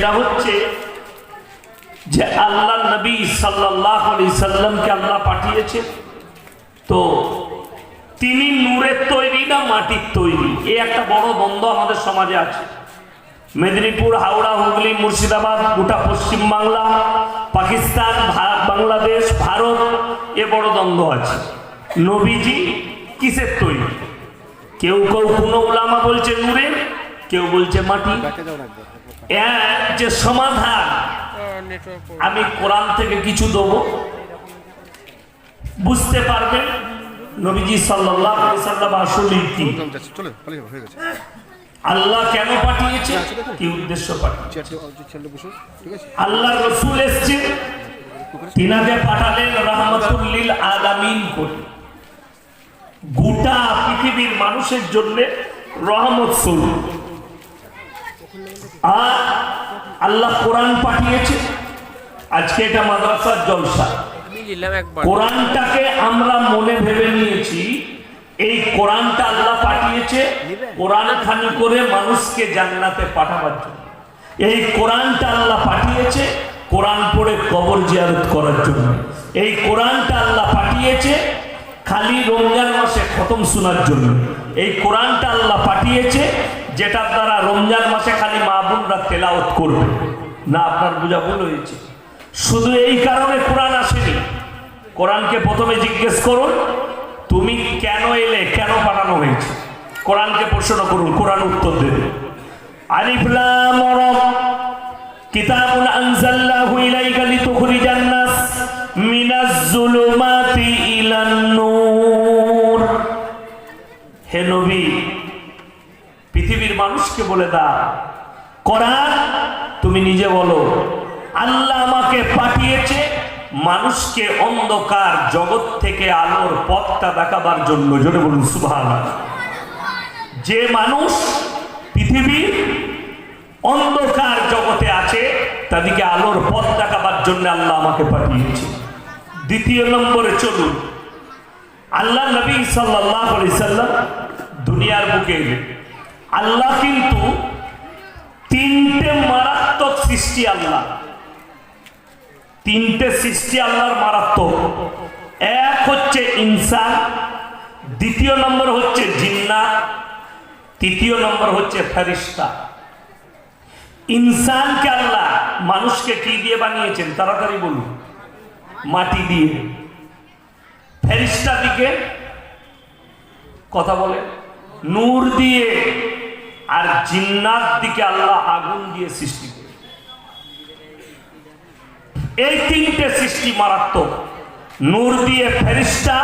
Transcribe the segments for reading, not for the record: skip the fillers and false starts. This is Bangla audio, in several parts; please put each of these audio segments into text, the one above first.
সেটা হচ্ছে যে আল্লাহ নবী সাল্লাল্লাহু আলাইহি সাল্লামকে আল্লাহ পাঠিয়েছে, তো তিনি নূরের তৈরি না মাটির তৈরি, এই একটা বড় দ্বন্দ্ব আমাদের সমাজে আছে। মেদিনীপুর, হাওড়া, হুগলি, মুর্শিদাবাদ, গোটা পশ্চিম বাংলা, পাকিস্তান, বাংলাদেশ, ভারত, এ বড় দ্বন্দ্ব আছে। নবীজি কিসের তৈরি? কেউ কেউ কোনো উলামা বলছে নূরের, কেউ বলছে মাটি। যে সমাধান আমি কোরআন থেকে কিছু দেবো, বুঝতে পারবেন নবীজি সাল্লাল্লাহু আলাইহি সাল্লাম আসলে কি, আল্লাহ কেন পাঠিয়েছে, কি উদ্দেশ্য পাঠিয়েছে। আল্লাহ রাসূল এসেছে, তিনাকে পাঠালেন রাহমাতুল লিল আলামিন করে, গোটা পৃথিবীর মানুষের জন্য রহমত স্বরূপ। আর আল্লাহ কোরআন পাঠিয়েছে। আজকে এটা মাদ্রাসার জলসা। কোরআনটাকে আমরা মনে ভেবে নিয়েছি এই কোরআনটা আল্লাহ পাঠিয়েছে কোরআন খানি করে মানুষকে জান্নাতে পাঠাবার জন্য। এই কোরআনটা আল্লাহ পাঠিয়েছে কোরআন পড়ে কবর জিয়ারত করার জন্য। এই কোরআনটা আল্লাহ পাঠিয়েছে খালি রমজান মাসে খতম শোনার জন্য। এই কোরআনটা আল্লাহ পাঠিয়েছে যেটার দ্বারা রমজান মাসে খালি মা বোনরা তেলাওয়াত করবে না। আপনার বোঝা ভুল হয়েছে। শুধু এই কারণে কোরআন আসেনি। কোরআনকে প্রথমে জিজ্ঞেস করুন তুমি কেন এলে, কেন পাঠানো হয়েছে। কোরআনকে প্রশ্ন করুন, কোরআন উত্তর দেবে। আলিফ লাম রা কিতাবুন আনজালনাহু ইলাইকা লিতুখরিজান নাস মিনাজ যুলুমাতি ইলান নূর। হে নবী, পৃথিবীর মানুষকে বলে দাও কোরআন, তুমি নিজে বলো আল্লাহ আমাকে পাঠিয়েছে মানুষকে অন্ধকার জগৎ থেকে আলোর পথটা দেখাবার জন্য। জোরে বলুন সুবহানাল্লাহ। যে মানুষ পৃথিবীর অন্ধকার জগতে আছে তাদেরকে আলোর পথ দেখাবার জন্য আল্লাহ আমাকে পাঠিয়েছে। দ্বিতীয় নম্বরে চলুন, আল্লাহ নবী সাল্লাল্লাহু আলাইহি সাল্লাম দুনিয়ার বুকে এলেন। আল্লাহ কিন্তু তিনটে মারাত্মক সৃষ্টি, আল্লাহ তিনটে সৃষ্টি আল্লাহর মারাত্মক। এক হচ্ছে ইনসান, দ্বিতীয় নম্বর হচ্ছে জিন্নাত, তৃতীয় নম্বর হচ্ছে ফেরেশতা। ইনসানকে আল্লাহ মানুষকে কি দিয়ে বানিয়েছেন তাড়াতাড়ি বলুন? মাটি দিয়ে। ফেরেশতা দিকে কথা বলে নূর দিয়ে, আর জিন্নাত দিকে আল্লাহ আগুন দিয়ে সৃষ্টি করে। এই তিনটে সৃষ্টি মারাত্মক। নূর দিয়ে ফেরেশতা,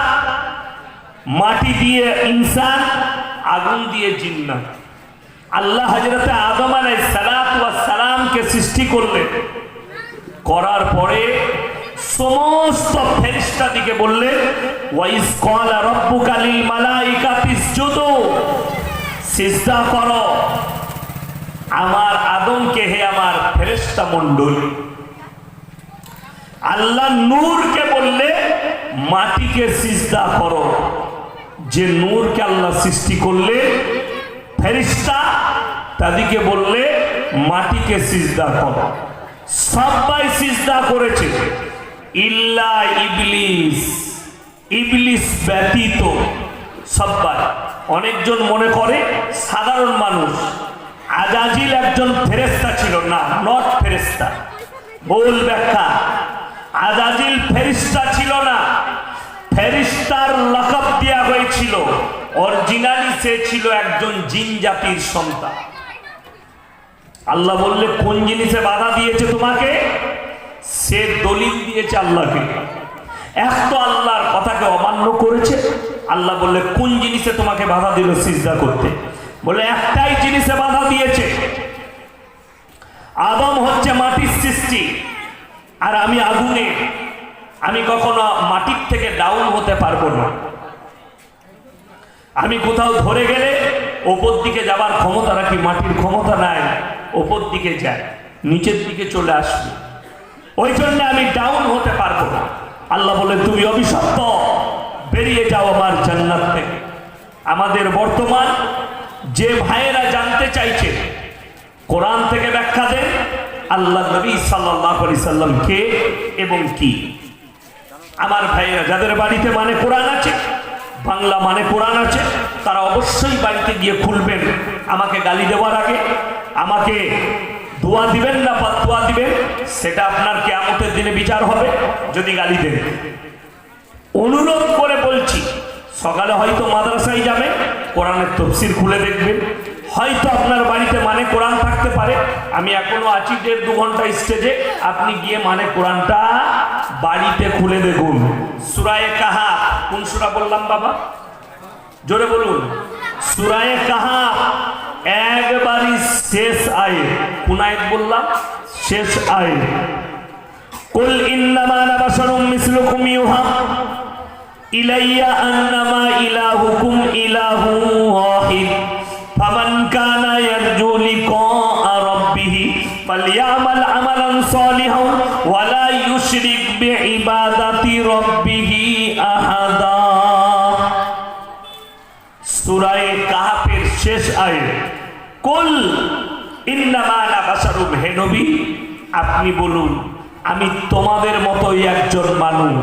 মাটি দিয়ে ইনসান, আগুন দিয়ে জিন্নাত। আল্লাহ হযরতে আদম আলাইহিস সালাতু ওয়াস সালামকে সৃষ্টি করলেন। করার পরে সমস্ত ফেরেশতা দিকে বললেন ওয়াইস ক্বালা রাব্বুকা লিল মালাইকাতি ইসজুদু, সিজদা করো আমার আদমকে, হে আমার ফেরেশতা মণ্ডলী। আল্লাহ নূরকে বললে মাটিকে সিজদা করো। যে নূরকে আল্লাহ সৃষ্টি করলে ফেরেশতা তাদেরকে বললে মাটিকে সিজদা করো। সবাই সিজদা করেছে ইল্লা ইবলিস, ইবলিস ব্যতীত সবাই। অনেকজন মনে করে সাধারণ মানুষ, আজাজিল একজন ফেরেশতা ছিল না, নট ফেরেশতা। ভুল ব্যাখ্যা। আজাজিল ফেরেশতা ছিল না, ফেরেশতার লকব দেয়া হয়েছিল। অরিজিনালি সে ছিল একজন জিন জাতির সন্তান। আল্লাহ বললে কোন জিনিসে বাধা দিয়েছে তোমাকে? সে দলিল দিয়েছে আল্লাহকে। এক তো আল্লাহর কথাকে অমান্য করেছে। আল্লাহ বললে কোন জিনিসে তোমাকে বাধা দিল সিজদা করতে? বলে একটাই জিনিসে বাধা দিয়েছে, আদম হচ্ছে মাটির সৃষ্টি আর আমি আগুনের। আমি কখনো মাটির থেকে ডাউন হতে পারবো না। আমি কোথাও ধরে গেলে ওপর দিকে যাবার ক্ষমতা রাখি, মাটির ক্ষমতা নাই। ওপর দিকে যায়, নিচের দিকে চলে আসবে। ওই জন্য আমি ডাউন হতে পারবো না। আল্লাহ বলে তুমি অভিশপ্ত, বেরিয়ে যাও আমার জান্নাত থেকে। আমাদের বর্তমান যে ভাইয়েরা জানতে চাইছে কোরআন থেকে ব্যাখ্যা দেন, আল্লাহ নবী সাল্লাল্লাহু আলাইহি সাল্লাম কে এবং কি। আমার ভাইরা যাদের বাড়িতে মানে কোরআন আছে, বাংলা মানে কোরআন আছে, তারা অবশ্যই বাড়িতে গিয়ে খুলবেন। আমাকে গালি দেওয়ার আগে আমাকে দোয়া দিবেন না বাদদোয়া দিবেন, সেটা আপনার কিয়ামতের দিনে বিচার হবে যদি গালি দেন। অনুরোধ করে বলছি, সকালে হয়তো মাদ্রাসায় যাবেন, কোরআনের তাফসীর খুলে দেখবেন। হয়তো আপনার বাড়িতে মানে কোরআন থাকতে পারে, আমি এখনো আছি 1.5-2 ঘন্টা স্টেজে, আপনি গিয়ে মানে কোরআনটা বাড়িতে খুলে দেখুন। সূরা কাহাফ, কোন সূরা বললাম বাবা? জোরে বলুন। সূরা কাহাফ একবারই শেষ আয়াত। কোন আয়াত বললাম? শেষ আয়াত। কুল ইন্নামা আনা বাশারুম মিসলুকুম ইউহা ইলাইয়া আন্নামা ইলাহুকুম ইলাহুন ওয়াহিদ ফামান কানা ইয়ারজু লিকাআ রাব্বিহ ফালইয়ামাল আমালান সালিহান ওয়া লা ইউশরিক বিইবাদাতি রাব্বিহ আহাদা। সূরা কাহাফের শেষ আয়াত। কুল ইন্নামা আনা বাশারুম, হে নবী আপনি বলুন আমি তোমাদের মতোই একজন মানুষ,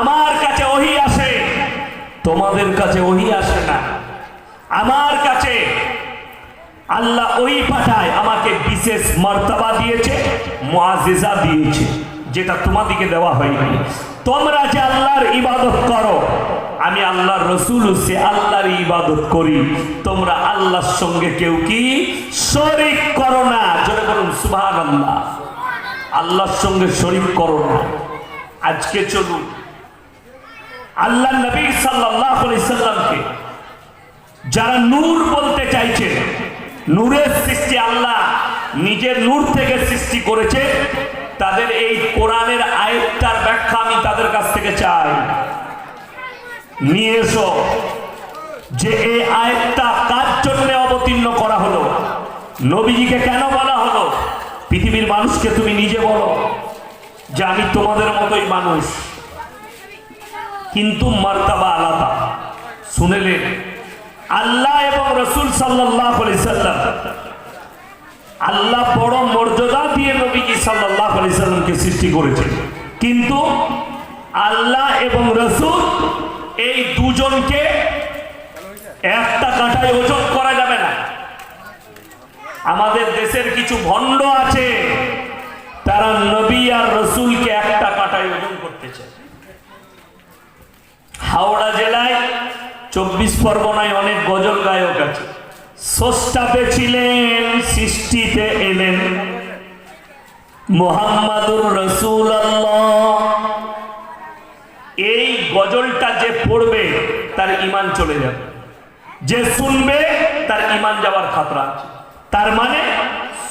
আমার কাছে ওহী আসে, তোমাদের কাছে ওহী আসে না। আমার কাছে আল্লাহ ওহী পাঠায়, আমাকে বিশেষ মর্তবা দিয়েছে, মুআজিজা দিয়েছে, যেটা তোমাদেরকে দেওয়া হয়নি। তোমরা যে আল্লাহর ইবাদত করো, আমি আল্লাহর রাসূল সে আল্লাহর ইবাদত করি, তোমরা আল্লাহর সঙ্গে কেউ কি শরীক করো না। জোরে বলুন সুবহানাল্লাহ। আল্লাহর সঙ্গে শরীক করো না। আজকে চলুন আল্লাহ নবী সাল্লাল্লাহু আলাইহি সাল্লামকে যারা নূর বলতে চাইছে, নূরের সৃষ্টি আল্লাহ নিজের নূর থেকে সৃষ্টি করেছে, তাদের এই কোরআনের আয়াতটার ব্যাখ্যা আমি তাদের কাছ থেকে চাই। নিয়ে এসো যে এই আয়াতটা কার জন্য অবতীর্ণ করা হলো, নবীজিকে কেন বলা হলো। পৃথিবীর মানুষকে তুমি নিজে বলো যে আমি তোমাদের মতোই মানুষ, কিন্তু মর্তবা আলাদা। শুনেলেন আল্লাহ এবং রাসূল সাল্লাল্লাহু আলাইহি সাল্লাম, আল্লাহ বড় মর্যাদা দিয়ে নবীজি সাল্লাল্লাহু আলাইহি সাল্লামকে সৃষ্টি করেছেন, কিন্তু আল্লাহ এবং রাসূল এই দুজনকে একটা কাঁটায় ওজন করা যাবে না। আমাদের দেশের কিছু ভণ্ড আছে, তারা নবী আর রাসূলকে একটা কাঁটায় ওজন করতে চায়। হাওড়া জেলায় 24 পরগনায় অনেক গজল গায়ক আছে। ষষ্ঠাতে ছিলেন, সৃষ্টিতে এলেন, মুহাম্মাদুর রাসূলুল্লাহ। এই গজলটা যে পড়বে তার ঈমান চলে যাবে, যে শুনবে তার ঈমান যাওয়ার খতরা আছে। তার মানে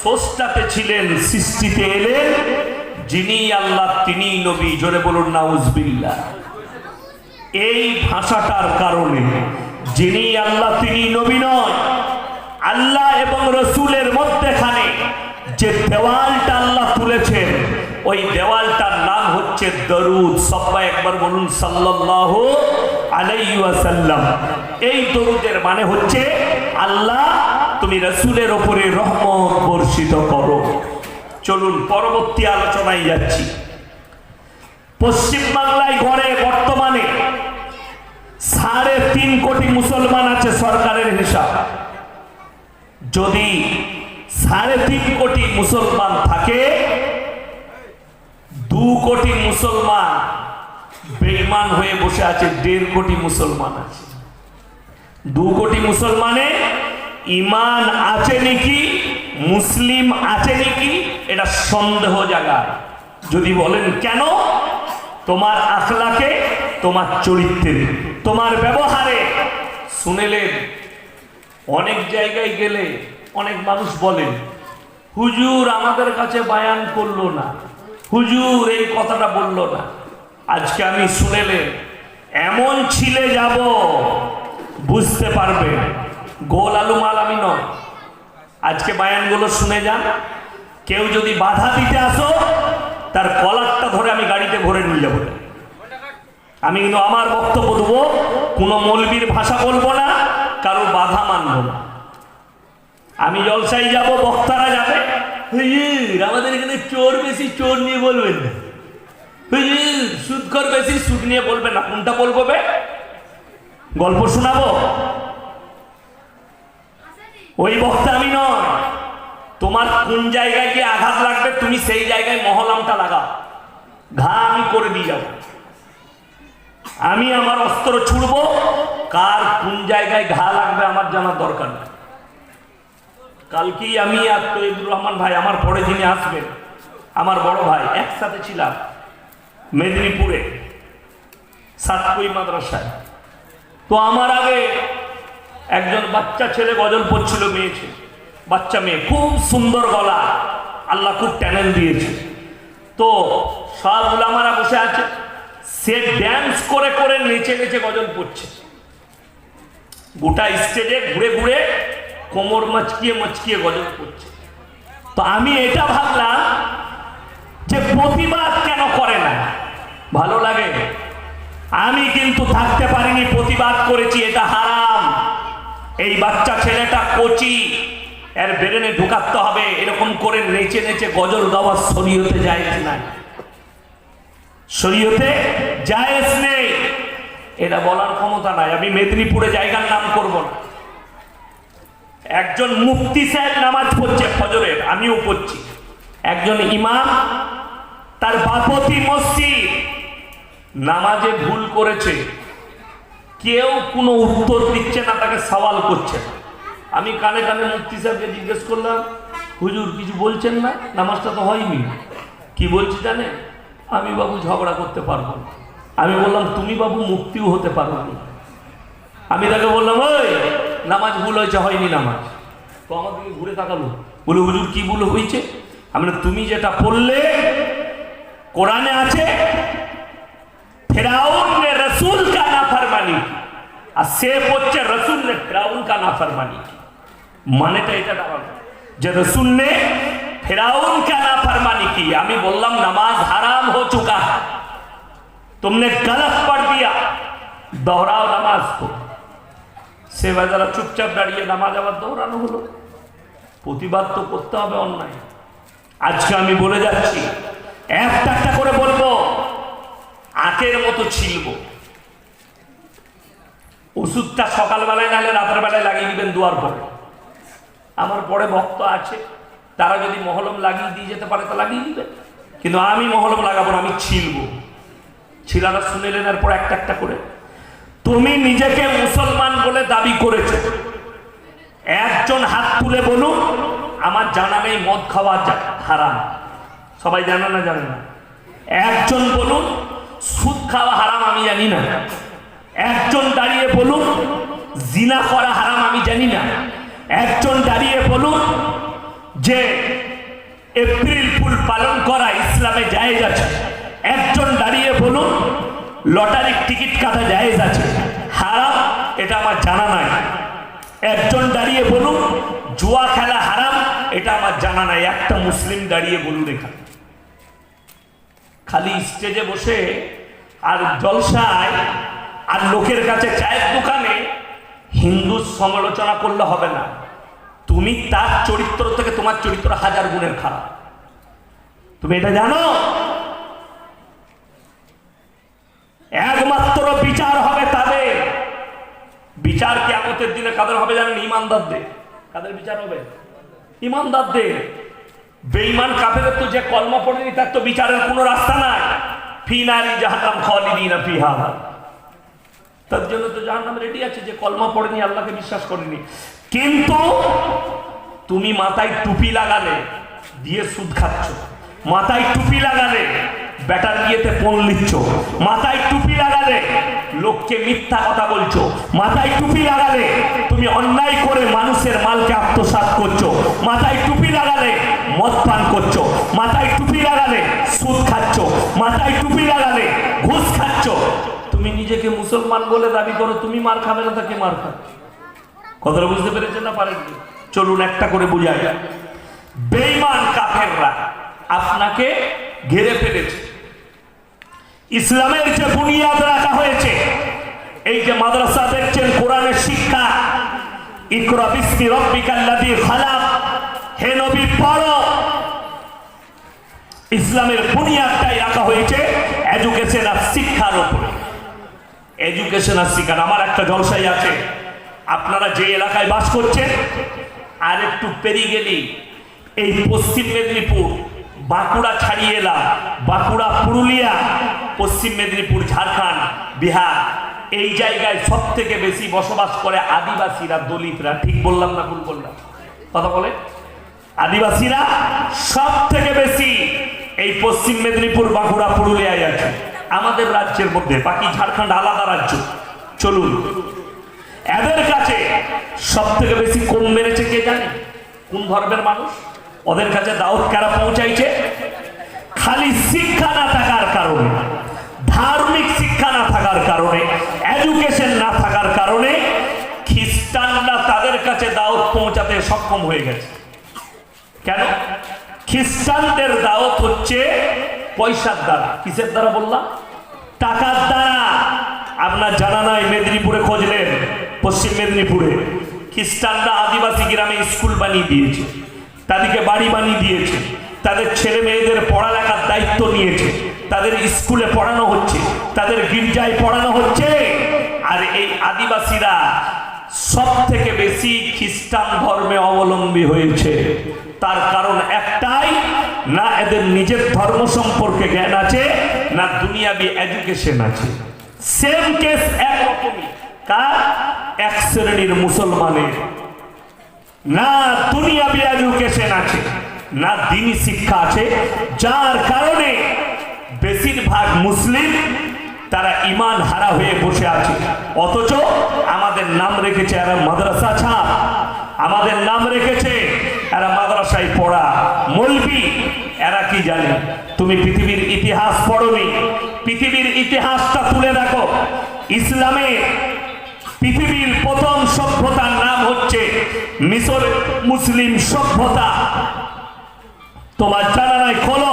ষষ্ঠাতে ছিলেন, সৃষ্টিতে এলেন, যিনি আল্লাহ তিনি নবী। জোরে বলুন নাউজুবিল্লাহ। এই ভাষাটার কারণে যিনি আল্লাহ তিনি নবী নয়। আল্লাহ এবং রাসূলের মধ্যখানে যে দেওয়ালটা আল্লাহ তুলেছেন, ওই দেওয়ালটার নাম হচ্ছে দরুদ। সবাই একবার বলুন সাল্লাল্লাহু আলাইহি ওয়াসাল্লাম। এই দরুদের মানে হচ্ছে আল্লাহ তুমি রাসূলের উপরে রহমত বর্ষিত করো। চলুন পরবর্তী আলোচনায় যাচ্ছি। পশ্চিম বাংলায় গড়ে বর্তমানে 3.5 কোটি মুসলমান আছে সরকারের হিসাব। যদি 3.5 কোটি মুসলমান থাকে, 2 কোটি মুসলমান বেঈমান হয়ে বসে আছে। 1.5 কোটি মুসলমান আছে। 2 কোটি মুসলমানে ঈমান আছে নাকি, মুসলিম আছে নাকি, এটা সন্দেহ জায়গায়। যদি বলেন কেন, তোমার আখলাকে, তোমার চরিত্রে, তোমার ব্যবহারে। শুনেলেন অনেক জায়গায় গেলে অনেক মানুষ বলেন হুজুর আমাদের কাছে বায়ান করলো না, হুজুর এই কথাটা বললো না। আজকে আমি শুনেলেন এমন ছিলে যাব বুঝতে পারবে, গোল আলু মাল আমি নয়। আজকে বায়ানগুলো শুনে যান, কেউ যদি বাধা দিতে আসো তার কলারটা ধরে আমি গাড়িতে ভরে নিয়ে যাবো। আমি কিন্তু আমার বক্তব্য দেবো, কোনো মৌলবীর ভাষা বলবো না, কারো বাধা মানবো না। আমি জলসায় যাব, বক্তারা যাবে, হুজুর আমাদের এখানে চোর বেশি, চোর নিয়ে বলবেন না। হুজুর সুদখোর বেশি, সুদ নিয়ে বলবেন না। কোনটা বলবো বে? গল্প শোনাবো? ওই বক্তা আমি নয়। তোমার কোন জায়গায় গিয়ে আঘাত লাগবে তুমি সেই জায়গায় মহলামটা লাগাও, ঘা আমি করে দিয়ে যাবো। আমি আমার অস্ত্র ছুড়বো, কার কোন জায়গায় ঘা লাগবে আমার জানার দরকার নেই। কালকেই আমি আর তৈবুর রহমান ভাই আমার পরে যিনি আসবেন, আমার বড় ভাই, একসাথে ছিলাম মেদিনীপুরে সাতকুই মাদ্রাসায়। তো আমার আগে একজন বাচ্চা ছেলে গজল পড়ছিল, মেয়ে ছেলে, বাচ্চা মেয়ে, খুব সুন্দর গলা, আল্লাহ খুব ট্যালেন্ট দিয়েছে। তো সব উলামারা বসে আছে, সে ড্যান্স করে করে নেচে নেচে গজল পড়ছে, গোটা স্টেজে ঘুরে ঘুরে কোমর মচকিয়ে মচকিয়ে গজল পড়ছে। তো আমি এটা ভাবলাম যে প্রতিবাদ কেন করে না, ভালো লাগে। আমি কিন্তু থাকতে পারিনি, প্রতিবাদ করেছি, এটা হারাম। এই বাচ্চা ছেলেটা কোচি, এর ব্রেনে ঢুকাতে হবে। এরকম করে নেচে নেচে গজল গাওয়া শরীয়তে জায়েজ নাই, শরীয়তে জায়েজ নেই। এটা বলার ক্ষমতা নাই। আমি মেদিনীপুরে জায়গার নাম করব না। একজন মুফতি সাহেব নামাজ পড়ছে ফজরের, আমিও পড়ছি। একজন ইমাম তার বাপতি মসজিদ নামাজে ভুল করেছে, কেউ কোনো উত্তর দিচ্ছে না, তাকে সওয়াল করছে না। আমি কানে কানে মুফতি সাহেবকে জিজ্ঞেস করলাম, হুজুর কিছু বলছেন না, নামাজটা তো হয়নি। কি বলছি জানেন? আমি বাবু ঝগড়া করতে পারবো না। আমি বললাম তুমি বাবু মুফতিও হতে পারবো না। আমি তাকে বললাম, ওই নামাজ ভুল হয়েছে, হয়নি নামাজ। তো আমার দিকে ঘুরে তাকালো, বলে হুজুর কি ভুল হয়েছে? আমি তুমি যেটা পড়লে কোরআনে আছে ফিরাউন ने रसूल का नाफरमानी, আর সে পড়ছে রসুল ने ফিরাউন का नाफरमानी। মানেটা এটা দাঁড়ালো যে রসুল ने ফিরাউন का नाफरमानी की। আমি বললাম नमाज हराम हो चुका है, तुमने गलत पढ़ दिया, दोहराओ नमाज को। সে বেচারা চুপচাপ দাঁড়িয়ে নামাজ আবার দৌড়ানো হলো। প্রতিবাদ তো করতে হবে অন্যায়। আজকে আমি বলে যাচ্ছি, একটা একটা করে বলবো, আখের মতো ছিলব। ওষুধটা সকালবেলায় নাহলে রাতের বেলায় লাগিয়ে দিবেন দুয়ার পরে। আমার পরে ভক্ত আছে, তারা যদি মহলম লাগিয়ে দিয়ে যেতে পারে তা লাগিয়ে দিবেন, কিন্তু আমি মহলম লাগাবো না, আমি ছিলব। ছিলাটা শুনে নেন, এরপর একটা একটা করে। তুমি নিজেকে মুসলমান বলে দাবি করেছ, একজন হাত তুলে বলুন আমার জানা নেই মদ খাওয়া হারাম। সবাই জানে না? জানে না? একজন বলুন সুদ খাওয়া হারাম, আমি জানি না। একজন দাঁড়িয়ে বলুন জিনা করা হারাম, আমি জানি না। একজন দাঁড়িয়ে বলুন যে এপ্রিল ফুল পালন করা ইসলামে জায়েজ আছে। একজন দাঁড়িয়ে বলুন লটারির টিকিট কাটা জায়েজ আছে, হারাম, এটা আমার জানা নাই। একজন দাঁড়িয়ে বলুন জুয়া খেলা হারাম, এটা আমার জানা নাই। একটা মুসলিম দাঁড়িয়ে বলুন এখানে। খালি স্টেজে বসে আর জলসায় আর লোকের কাছে চায়ের দোকানে হিন্দু সমালোচনা করলে হবে না। তুমি তার চরিত্র থেকে তোমার চরিত্র হাজার গুণের খারাপ, তুমি এটা জানো? একমাত্র বিচার হবে তাদের। বিচার কিয়ামতের দিনে কাদের হবে জানেন? ইমানদারদের। কাদের বিচার হবে? ইমানদারদের। বেঈমান কাফেরের তো যে কলমা পড়েনি তার তো বিচারের কোনো রাস্তা নাই। ফি নারি জাহান্নাম খালিদিনা ফিহা, তার জন্য তো জাহান্নাম রেডি আছে। যে কলমা পড়েনি, আল্লাহকে বিশ্বাস করেনি। কিন্তু তুমি মাথায় টুপি লাগালে দিয়ে সুদ খাচ্ছ, মাথায় টুপি লাগালে বেটার বিয়েতে পণ নিচ্ছ, মাথায় টুপি লাগালে লোককে মিথ্যা কথা বলছো, মাথায় টুপি লাগালে তুমি অন্যায় করে মানুষের মালকে আত্মসাৎ করছো, মাথায় টুপি লাগালে মদ পান করছো, মাথায় টুপি লাগালে সুদ খাচ্ছ, মাথায় টুপি লাগালে ঘুষ খাচ্ছ। তুমি নিজেকে মুসলমান বলে দাবি করো, তুমি মার খাবে না, তাকে মার খাবে। কথাটা বুঝতে পেরেছেন না পারেননি? চলুন একটা করে বুঝাই। বেঈমান কাফেররা আপনাকে ঘিরে ফেলেছে। ইসলামের যে বুনিয়াদ রাখা হয়েছে, এই যে মাদ্রাসা দেখছেন, কোরআনের শিক্ষা, ইকরা বিসমি রাব্বিকাল্লাযী খালাক, হে নবী পড়ো, ইসলামের বুনিয়াদটাই রাখা হয়েছে এডুকেশন আর শিক্ষার উপরে। এডুকেশন আর শিক্ষা। আমার একটা জলসাই আছে, আপনারা যে এলাকায় বাস করছেন আর একটু পেরিয়ে গেলেই এই পশ্চিম মেদিনীপুর, বাঁকুড়া ছাড়িয়ে এলাম, বাঁকুড়া, পুরুলিয়া, পশ্চিম মেদিনীপুর, ঝাড়খণ্ড, বিহার, এই জায়গায় সব থেকে বেশি বসবাস করে আদিবাসীরা, দলিতরা। ঠিক বললাম না ভুল বললাম? কথা বলে। আদিবাসীরা সব থেকে বেশি এই পশ্চিম মেদিনীপুর, বাঁকুড়া, পুরুলিয়ায় আছে আমাদের রাজ্যের মধ্যে। বাকি ঝাড়খণ্ড আলাদা রাজ্য। চলুন, এদের কাছে সব থেকে বেশি কম মেরেছে কে জানে? কোন ধর্মের মানুষ? ওদের কাছে দাওয়াত কারা পৌঁছাইছে? খালি শিক্ষা না থাকার কারণে, ধার্মিক শিক্ষা না থাকার কারণে, এডুকেশন না থাকার কারণে খ্রিস্টানরা তাদের কাছে দাওয়াত পৌঁছাতে সক্ষম হয়ে গেছে। কেন? খ্রিস্টানদের দাওয়াত হচ্ছে পয়সার দ্বারা। কিসের দ্বারা বললাম? টাকার দ্বারা। আপনার জানা নাই, মেদিনীপুরে খোঁজলেন, পশ্চিম মেদিনীপুরে খ্রিস্টানরা আদিবাসী গ্রামে স্কুল বানিয়ে দিয়েছে, তাদেরকে বাড়ি বানিয়ে দিয়েছে, তাদের ছেলে মেয়েদের পড়ালেখার দায়িত্ব নিয়েছে, তাদের স্কুলে পড়ানো হচ্ছে, তাদের গির্জায় পড়ানো হচ্ছে। আর এই আদিবাসীরা সব থেকে বেশি খ্রিস্টান ধর্মে অবলম্বী হয়েছে। তার কারণ একটাই, না এদের নিজের ধর্ম সম্পর্কে জ্ঞান আছে, না দুনিয়াবি এডুকেশন আছে। সেম কেস একরকমই। কার? এক শ্রেণীর মুসলমানের। না দুনিয়াবি এডুকেশন আছে, না দ্বীনি শিক্ষা আছে, যার কারণে বেশিরভাগ মুসলিম তারা ঈমান হারা হয়ে বসে আছে। অথচ আমাদের নাম রেখেছে এরা মাদ্রাসা ছাপ, আমাদের নাম রেখেছে এরা মাদ্রাসায় পড়া মৌলবি। এরা কি জানে? তুমি পৃথিবীর ইতিহাস পড়োনি, পৃথিবীর ইতিহাসটা তুলে দেখো। ইসলামে পৃথিবীর প্রথম সভ্যতার নাম হচ্ছে মিশর মুসলিম সভ্যতা। তোমার জানা নাই? খোলো,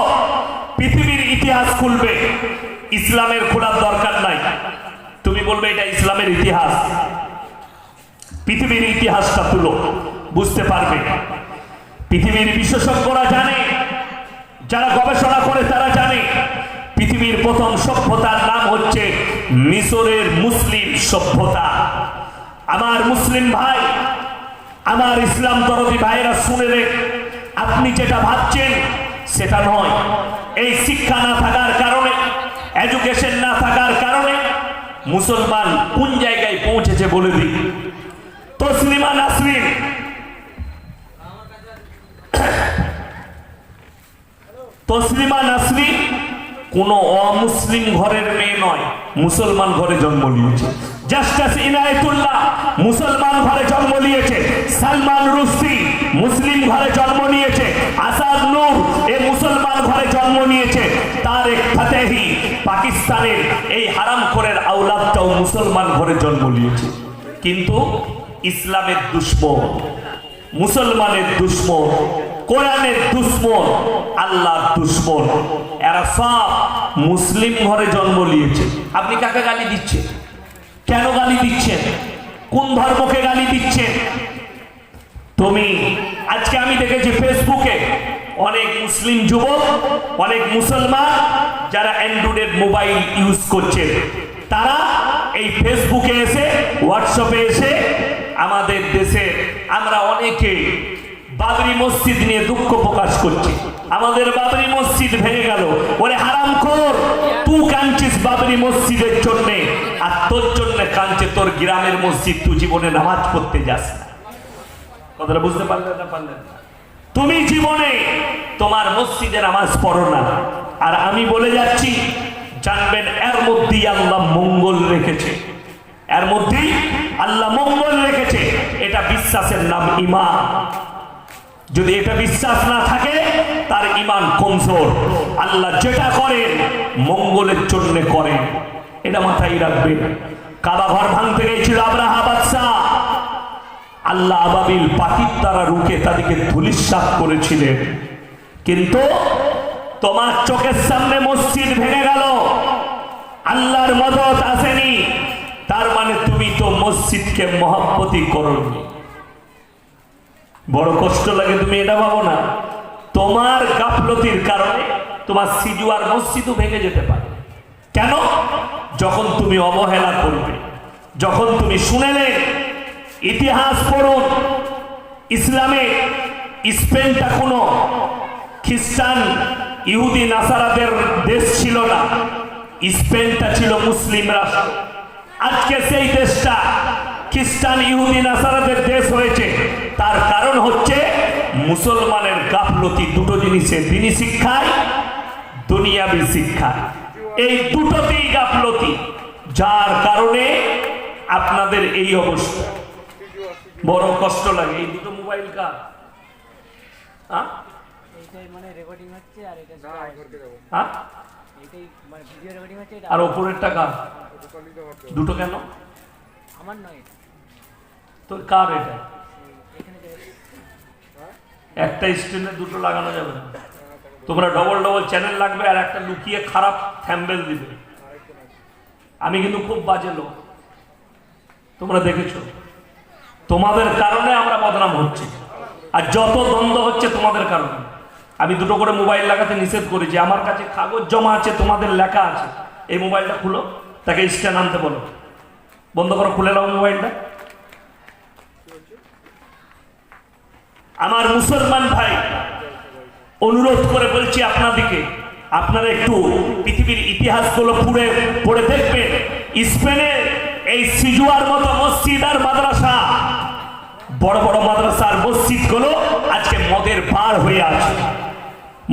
পৃথিবীর ইতিহাস খুলবে। ইসলামের খোলার দরকার নাই। তুমি বলবে এটা ইসলামের ইতিহাস। পৃথিবীর ইতিহাসটা তুলো, বুঝতে পারবে। পৃথিবীর বিশেষজ্ঞরা জানে, যারা গবেষণা করে তারা জানে পৃথিবীর প্রথম সভ্যতার নাম হচ্ছে মিশরের মুসলিম সভ্যতা। আমার মুসলিম ভাই, আমার ইসলাম দরদি ভাইরা শুনে রে, আপনি যেটা ভাবছেন সেটা নয়। এই শিক্ষা না থাকার কারণে, এডুকেশন না থাকার কারণে মুসলমান কোন জায়গায় পৌঁছেছে বলে দিই। তসলিমা নাসরিন, তসলিমা নাসরিন কোন অমুসলিম ঘরের মেয়ে নয়, মুসলমান ঘরে জন্ম নিয়েছে। জাস্টিস ইনায়েতুল্লাহ মুসলমান ঘরে জন্ম নিয়েছে। সালমান রুশদি মুসলিম ঘরে জন্ম নিয়েছে। আসাদ নূর এ মুসলমান ঘরে জন্ম নিয়েছে। তারেক ফাতেহি পাকিস্তানের এই হারামখোরের আওলাদটাও মুসলমান ঘরে জন্ম নিয়েছে। কিন্তু ইসলামের দুশ্মন, মুসলমানের দুশ্মন, কোরআনের দুশ্মন, আল্লাহর দুশ্মন, এরা সব মুসলিম ঘরে জন্ম নিয়েছে। আপনি কাকে গালি দিচ্ছেন? কেন গালি দিচ্ছেন? কোন ধর্মকে গালি দিচ্ছেন? তুমি আজকে আমি দেখেছি ফেসবুকে অনেক মুসলিম যুবক, অনেক মুসলমান যারা অ্যান্ড্রয়েড মোবাইল ইউজ করছে, তারা এই ফেসবুকে এসে, হোয়াটসঅ্যাপে এসে আমাদের দেশে আমরা অনেকে বাবরি মসজিদ নিয়ে দুঃখ প্রকাশ করছি। আমাদের বাবরি মসজিদ ভেঙে গেল। ওরে হারামখোর, তুই কাঁদছিস বাবরি মসজিদের জন্য, আর তোর জন্য কাঁদছে তোর গ্রামের মসজিদ। তুই জীবনে নামাজ পড়তে যাস না। কথাটা বুঝতে পারলেন না? পারলেন না? তুমি জীবনে তোমার মসজিদে নামাজ পড়ো না। আর আমি বলে যাচ্ছি, জানবেন এর মধ্যেই আল্লাহ মঙ্গল রেখেছে, এর মধ্যেই আল্লাহ মঙ্গল রেখেছে। এটা বিশ্বাসের নাম ঈমান। যদি এটা বিশ্বাস না থাকে তার ঈমান কমজোর। আল্লাহ যেটা করেন মঙ্গলের জন্য করেন, এটা মাথায় রাখবেন। কাবা ঘর ভাঙতে গিয়েছিল আব্রাহা বাদশাহ, আল্লাহ আবাবিল পাখির দ্বারা রুখে তাদেরকে ধূলিসাৎ করেছিলেন। কিন্তু তোমার চোখের সামনে মসজিদ ভেঙে গেল, আল্লাহর মদদ আসেনি, তার মানে তুমি তো মসজিদকে মহব্বতই করোনি। বড় কষ্ট লাগে, তুমি এটা ভাবো না? তোমার গাফলতির কারণে তোমার সিজুয়ার মসজিদও ভেঙে যেতে পারে। কেন? যখন তুমি অবহেলা করবে, যখন তুমি শুনেলে। ইতিহাস পড়ুন, ইসলামে স্পেনটা কোনো খ্রিস্টান ইহুদি নাসারাদের দেশ ছিল না, স্পেনটা ছিল মুসলিম রাষ্ট্র। আজকে সেই দেশটা খ্রিস্টান ইহুদি নাসারাদের দেশ হয়েছে, তার কারণ হচ্ছে মুসলমানের গাফলতি দুটো জিনিসে, দিনী শিক্ষায়, দুনিয়াবী শিক্ষায়। এই দুটোতেই গাফলতি, যার কারণে আপনাদের এই অবস্থা। বড় কষ্ট লাগে। এই দুটো মোবাইল কার? আর ওপরের টাকা দুটো কেন? আমার নয়, তোর কার? এটা একটা স্ক্রিনে দুটো লাগানো যাবে না। তোমরা ডবল ডবল চ্যানেল লাগবে আর একটা লুকিয়ে খারাপ থ্যাম্বেল দিবে। আমি কিন্তু খুব বাজে লোক, তোমরা দেখেছো। তোমাদের কারণে আমরা বদনাম হচ্ছি, আর যত দ্বন্দ্ব হচ্ছে তোমাদের কারণে। আমি দুটো করে মোবাইল লাগাতে নিষেধ করেছি। আমার কাছে কাগজ জমা আছে, তোমাদের লেখা আছে। এই মোবাইলটা খুলো, তাকে স্ট্যান্ড আনতে বলো। বন্ধ করো, খুলে নাও মোবাইলটা। আমার মুসলমান ভাই, অনুরোধ করে বলছি আপনাদেরকে, আপনারা একটু পৃথিবীর ইতিহাসগুলো পড়ে দেখবেন। স্পেনে এই সিজুয়ার মতো মসজিদ আর মাদ্রাসা, বড় বড় মাদ্রাসার মসজিদগুলো আজকে মদের বার হয়ে আছে।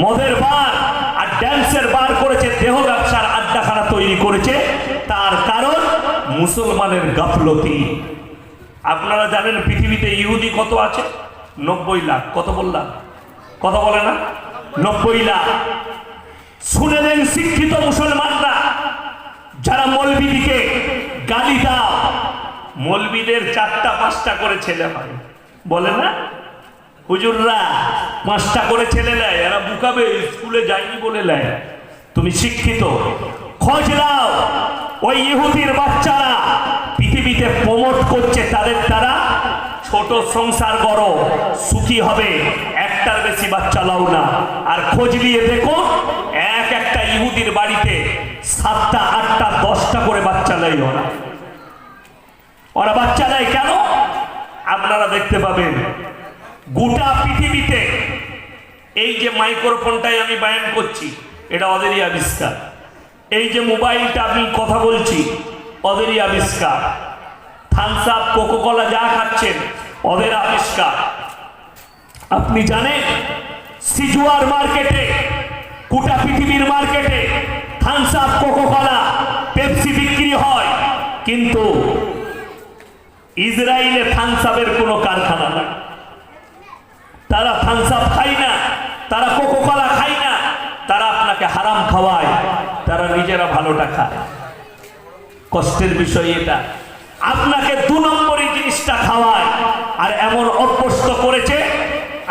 মদের বার আর ড্যান্সের বার করেছে, দেহ ব্যবসার আড্ডাখানা তৈরি করেছে। তার কারণ মুসলমানের গাফলতি। আপনারা জানেন পৃথিবীতে ইহুদি কত আছে? 90 লাখ। কত বললাম? কথা বলে না? 90 লাখ। শুনে নেন শিক্ষিত মুসলমানরা, যারা মৌলবীদিকে গালি দাও, মৌলবীদের 4টা 5টা করে ছেলে হয়, বলে না? হুজুররা 5টা করে ছেলে নেয়, এরা বুকাবে, স্কুলে যায়নি বলে নেয়। তুমি শিক্ষিত, খোঁজ নাও। ওই ইহুদির বাচ্চারা পৃথিবীতে প্রমোট করছে, তাদের দ্বারা ছোট সংসার করো, সুখী হবে। একটার বেশি বাচ্চা লাও না। আর খোঁজ নিয়ে দেখো, একটা ইহুদির বাড়িতে 7টা 8টা 10টা করে বাচ্চা নেয়। ওরা বাচ্চা নেয় কেন? আপনারা দেখতে পাবেন গোটা পৃথিবীতে এই যে মাইক্রোফোনটাই আমি বায়ান করছি, এটা ওদেরই আবিষ্কার। এই যে মোবাইলটা আমি কথা বলছি, ওদেরই আবিষ্কার। থামস আপ, কোকোকোলা যা খাচ্ছেন, ওদের আবিষ্কার। আপনি জানেন সিজুয়ার মার্কেটে, গোটা পৃথিবীর মার্কেটে থামস আপ, কোকোকোলা, পেপসি বিক্রি হয়, কিন্তু ইসরায়েলে থামস আপের কোনো কারখানা নাই। তারা থামস আপ খায় না, তারা কোকোকোলা খায় না, তারা আপনাকে হারাম খাওয়ায়, তারা নিজেরা ভালোটা খায়। কষ্টের বিষয় এটা। আপনাকে 2 নম্বরই জিনিসটা খাওয়ায়, আর এমন অভ্যস্ত করেছে,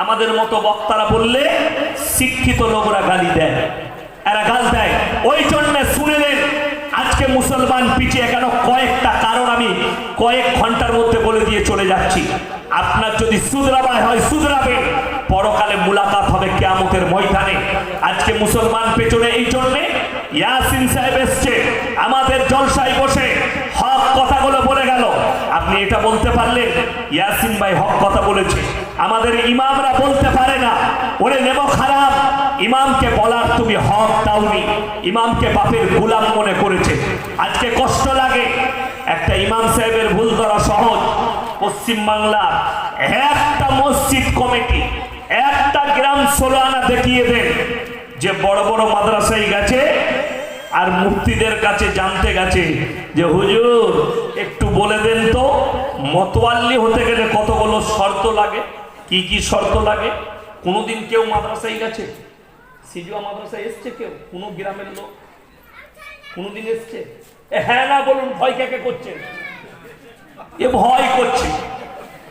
আমাদের মতো বক্তারা বললে শিক্ষিত লোকরা গালি দেয়, এরা গাল দেয়। ওই জন্য শুনে নেন, আজকে মুসলমান পিছিয়ে কেন? কয়েকটা কারণ আমি কয়েক ঘন্টার মধ্যে বলে দিয়ে চলে যাচ্ছি। আপনার যদি শুধরাবাই হয়, শুধরাবে, পরকালে মুলাকাত হবে কিয়ামতের ময়দানে। আজকে মুসলমান পেছনে এই জন্যে ইয়াসিন সাহেব এসছে, আমাদের জলসায় বসে হক কথাগুলো বলে গেল। আপনি এটা বলতে পারলেন ইয়াসিন ভাই হক কথা বলেছে। আমাদের ইমামরা বলতে পারে না, ওরে নেব খারাপ, ইমামকে বলার তুমি হক দাওনি, ইমামকে বাপের গোলাম মনে করেছে। আজকে কষ্ট লাগে। একটা ইমাম সাহেবের ভুল করা সহজ। পশ্চিম বাংলার একটা মসজিদ কমিটি, একটা গ্রাম 16 আনা দেখিয়ে দেন যে বড় বড় মাদ্রাসায় গেছে আর মুফতিদের কাছে জানতে গেছে যে হুজুর একটু বলে দেন তো, মতওয়াল্লি হতে গেলে কতগুলো শর্ত লাগে, কি কি শর্ত লাগে? কোনোদিন কেউ মাদ্রাসায় গেছে? সিজুয়া মাদ্রাসায় এসছে কেউ? কোনো গ্রামের লোক কোনোদিন এসছে? হ্যাঁ না বলুন, ভয় কে করছেন? এ ভয় করছে।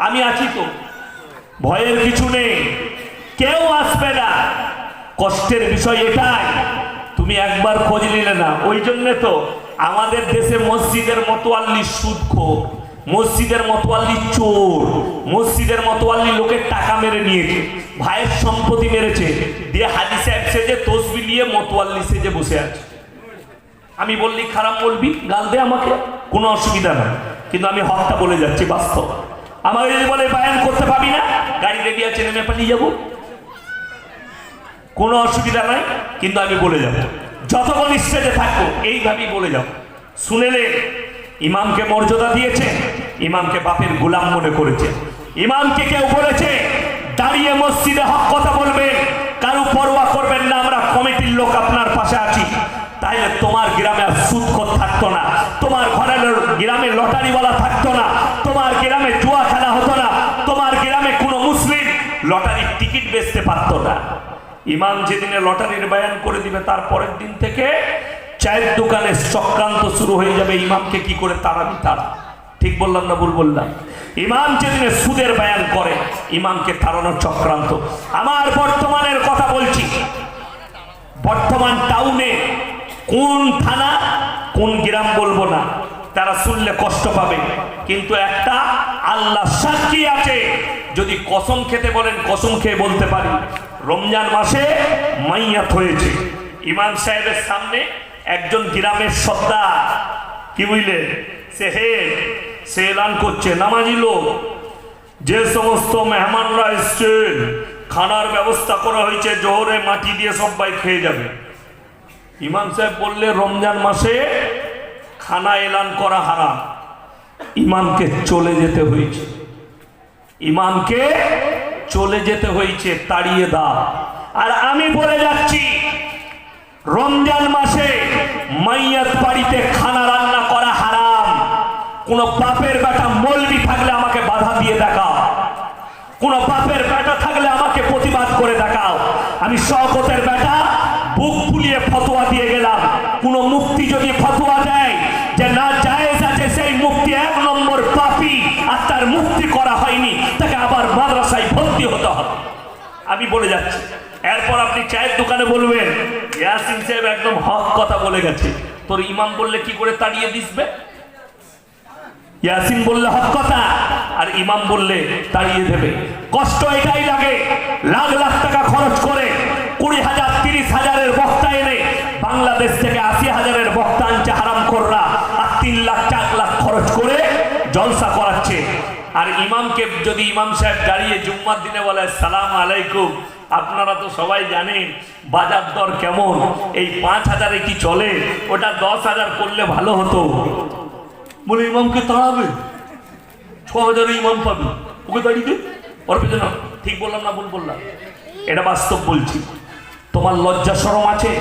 আমি আছি তো, ভয়ের কিছু নেই, কেউ আসবে না। কষ্টের বিষয় এটাই, তুমি একবার খোঁজ নিলে না। ওই জন্য তো আমাদের দেশে মসজিদের মতোয়াল্লি সুদখোর, মসজিদের মতোয়াল্লি চোর, মসজিদের মতোয়াল্লি লোকের টাকা মেরে নিয়েছে, ভাইয়ের সম্পত্তি মেরেছে, দিয়ে হাজি সাহেব সেজে তসবিহ নিয়ে মতোয়াল্লি সেজে বসে আছে। আমি বললি খারাপ বলবি, গাল দে আমাকে, কোনো অসুবিধা নাই, কিন্তু আমি হকটা বলে যাচ্ছি বাস্তব। আমাকে যদি বলে বায়ান করতে পাবি না, গাড়ি রেডি আছে, নেমে পালিয়ে যাবো, কোনো অসুবিধা নাই, কিন্তু আমি বলে যাব। যতক্ষণ স্টেজে থাকবো এইভাবেই বলে যাব। শুনেলে ইমামকে মর্যাদা দিয়েছে, ইমামকে বাপের গোলাম মনে করেছে। ইমামকে কেউ বলেছে দাঁড়িয়ে মসজিদে হক কথা বলবেন, কারো পরোয়া করবেন না, আমরা কমিটির লোক আপনার পাশে আছি, তাইলে তোমার গ্রামে আর সুদখোর থাকতো না, তোমার ঘরের গ্রামে লটারিওয়ালা থাকতো না, তোমার গ্রামে জুয়া খেলা হতো না, তোমার গ্রামে কোনো মুসলিম লটারির টিকিট বেচতে পারতো না। ইমাম যেদিনে লটারির বয়ান করে দিবে, তার পরের দিন থেকে চায়ের দোকানে চক্রান্ত শুরু হয়ে যাবে, ইমামকে কি করে তাড়াবি তারা। ঠিক বললাম না ভুল বললাম? ইমাম যেদিনে সুদের বয়ান করে, ইমামকে তাড়ানোর চক্রান্ত। আমার বর্তমানের কথা বলছি, বর্তমান টাউনে কোন থানা কোন গ্রাম বলবো না, তারা শুনলে কষ্ট পাবে, কিন্তু একটা আল্লাহ সাক্ষী আছে, যদি কসম খেতে বলেন কসম খেয়ে বলতে পারি, রমজান মাসে মাইয়াত হয়েছে। ইমাম সাহেবের সামনে একজন গ্রামের সর্দার, কি বুঝলেন, সে এলান করছে, নামাজি লোক, যে সমস্ত মেহমানরা এসছেন খানার ব্যবস্থা করা হয়েছে, জোহরে মাটি দিয়ে সবাই খেয়ে যাবে। ইমাম সাহেব বললে রমজান মাসে খানা এলান করা হারাম। ইমামকে চলে যেতে হয়েছে, ইমামকে চলে যেতে হয়েছে, তাড়িয়ে দাও। আর আমি বলে যাচ্ছি, রমজান মাসে মাইয়াত বাড়িতে খানা রান্না করা হারাম। কোন বাপের বেটা মৌলবি থাকলে আমাকে বাধা দিয়ে দেখাও, কোন বাপের বেটা থাকলে আমাকে প্রতিবাদ করে দেখাও। আমি শওকতের বেটা বুক ফুলিয়ে ফতোয়া দিয়ে গেলাম। কোন মুফতি যদি ফতোয়া দেয় যে না জায়েজ আছে, সেই মুফতি 1 নম্বর পাপী, আর তার মুফতি করা হয়নি, তাকে আবার মাদ্রাসায় ভর্তি হতে হবে। আমি বলে যাচ্ছি, এরপর আপনি চায়ের দোকানে বলবেন ইয়াসিন সাহেব একদম হক কথা বলে গেছে, তোর ইমাম বললে কি করে তাড়িয়ে দিসবে? ইয়াসিন বললে হক কথা, আর ইমাম বললে তাড়িয়ে দেবে। কষ্ট এটাই লাগে, লাখ লাখ টাকা খরচ করে 20,000 30,000-এর বক্তা এনে বাংলাদেশ থেকে 80,000-এর বক্তা আনছে হারামখোররা, আর 3 লাখ 4 লাখ খরচ করে জলসা করাচ্ছে। আর ইমামকে যদি ইমাম সাহেব দাঁড়িয়ে জুম্মার দিনে বলে সালাম আলাইকুম, আপনারা তো সবাই জানেন বাজার দর কেমন, এই 5,000-এ কি চলে, ওটা 10,000 করলে ভালো হতো, বলে ইমামকে তাড়াবে, 6,000-এ ইমাম পাবে, ওকে দাঁড়িয়ে ওর পেছনে। ঠিক বললাম না ভুল বললাম? এটা বাস্তব বলছি। তোমার লজ্জা শরম আছে,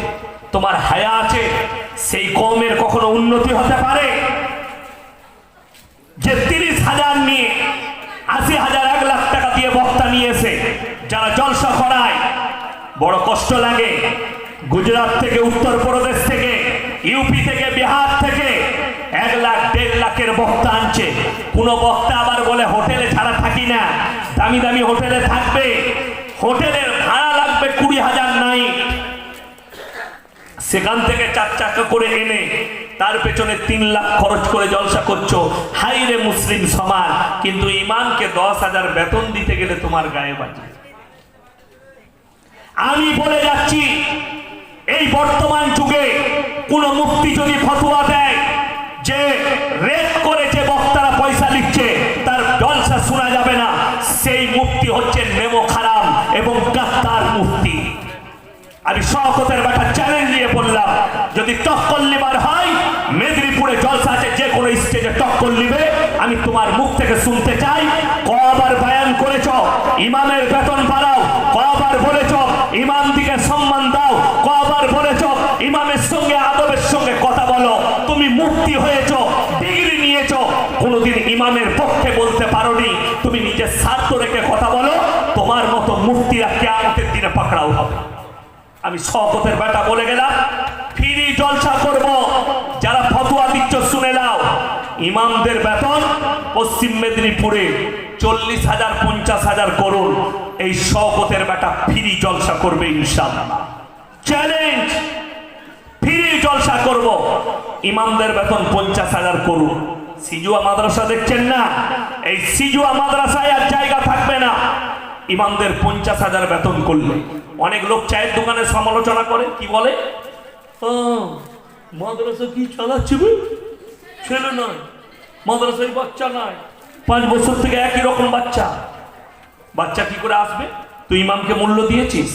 তোমার হায়া আছে, সেই কওমের কখনো উন্নতি হতে পারে যে 30,000 নিয়ে 80,000 1 লাখ টাকা দিয়ে বক্তা নিয়ে এসে যারা জলসা করায়? বড় কষ্ট লাগে। গুজরাট থেকে, উত্তরপ্রদেশ থেকে, ইউপি থেকে, বিহার থেকে 1 লাখ 1.5 লাখের বক্তা আনছে। কোন বক্তা আবার বলে হোটেলে ছাড়া থাকি না, দামি দামি হোটেলে থাকবে, হোটেলের ভাড়া লাগবে 20,000 নাই, সেখান থেকে 4 চাকা করে এনে তার পেছনে 3 লাখ খরচ করে জলসা করছো। হাইরে মুসলিম সমাজ, কিন্তু ইমামকে 10,000 বেতন দিতে গেলে তোমার গায়ে বাজে। আমি বলে যাচ্ছি, এই বর্তমান যুগে কোন মুফতি যদি ফতোয়া দেয় যে রেট করে যে বক্তারা পয়সা লিখছে তার জলসা শোনা যাবে না, সেই মুফতি হচ্ছে নেমো খারাম এবং গাদ্দার মুফতি। আমি শওকতের বেটা চ্যালেঞ্জ দিয়ে বললাম, যদি টক্কর লিবার হয়, মেদিনীপুরে জলসা আছে, যে কোনো স্টেজে টক্কর লিবে, আমি তোমার মুখ থেকে শুনতে চাই কবার বয়ান করেছ ইমামের বেতন বাড়াও, কবার বলেছ ইমাম দিকে সম্মান দাও, কবার বলেছ ইমামের সঙ্গে আদবের সঙ্গে কথা বলো। তুমি মুফতি হয়েছ, ডিগ্রি নিয়েছ, কোনোদিন ইমামের পক্ষে বলতে পারোনি। তুমি নিজের স্বার্থ রেখে কথা বলো, তোমার মতো মুফতিরা কিয়ামতের দিনে পাকড়াও হবে। আমি শওকতের বেটা বলে গেলাম, ফ্রি জলসা করব, যারা ফতোয়া দিচ্ছ শুনে নাও। ইমামদের বেতন পশ্চিম মেদিনীপুরে 40,000 50,000 করুন, এই শওকতের বেটা ফ্রি জলসা করবে ইনশাআল্লাহ। চ্যালেঞ্জ, ফ্রি জলসা করব, ইমামদের বেতন 50,000 করুন। সিজুয়া মাদ্রাসা দেখছেন না, এই সিজুয়া মাদ্রাসায় আর জায়গা থাকবে না ইমামদের 50,000 বেতন করলে। অনেক লোক চায়ের দোকানে সমালোচনা করে, কি বলে, মাদ্রাসা কি চালাচ্ছে, ছেলে নয়, মাদ্রাসায় বাচ্চা নয়, 5 বছর থেকে একই রকম বাচ্চা। বাচ্চা কি করে আসবে? তুই ইমামকে মূল্য দিয়েছিস?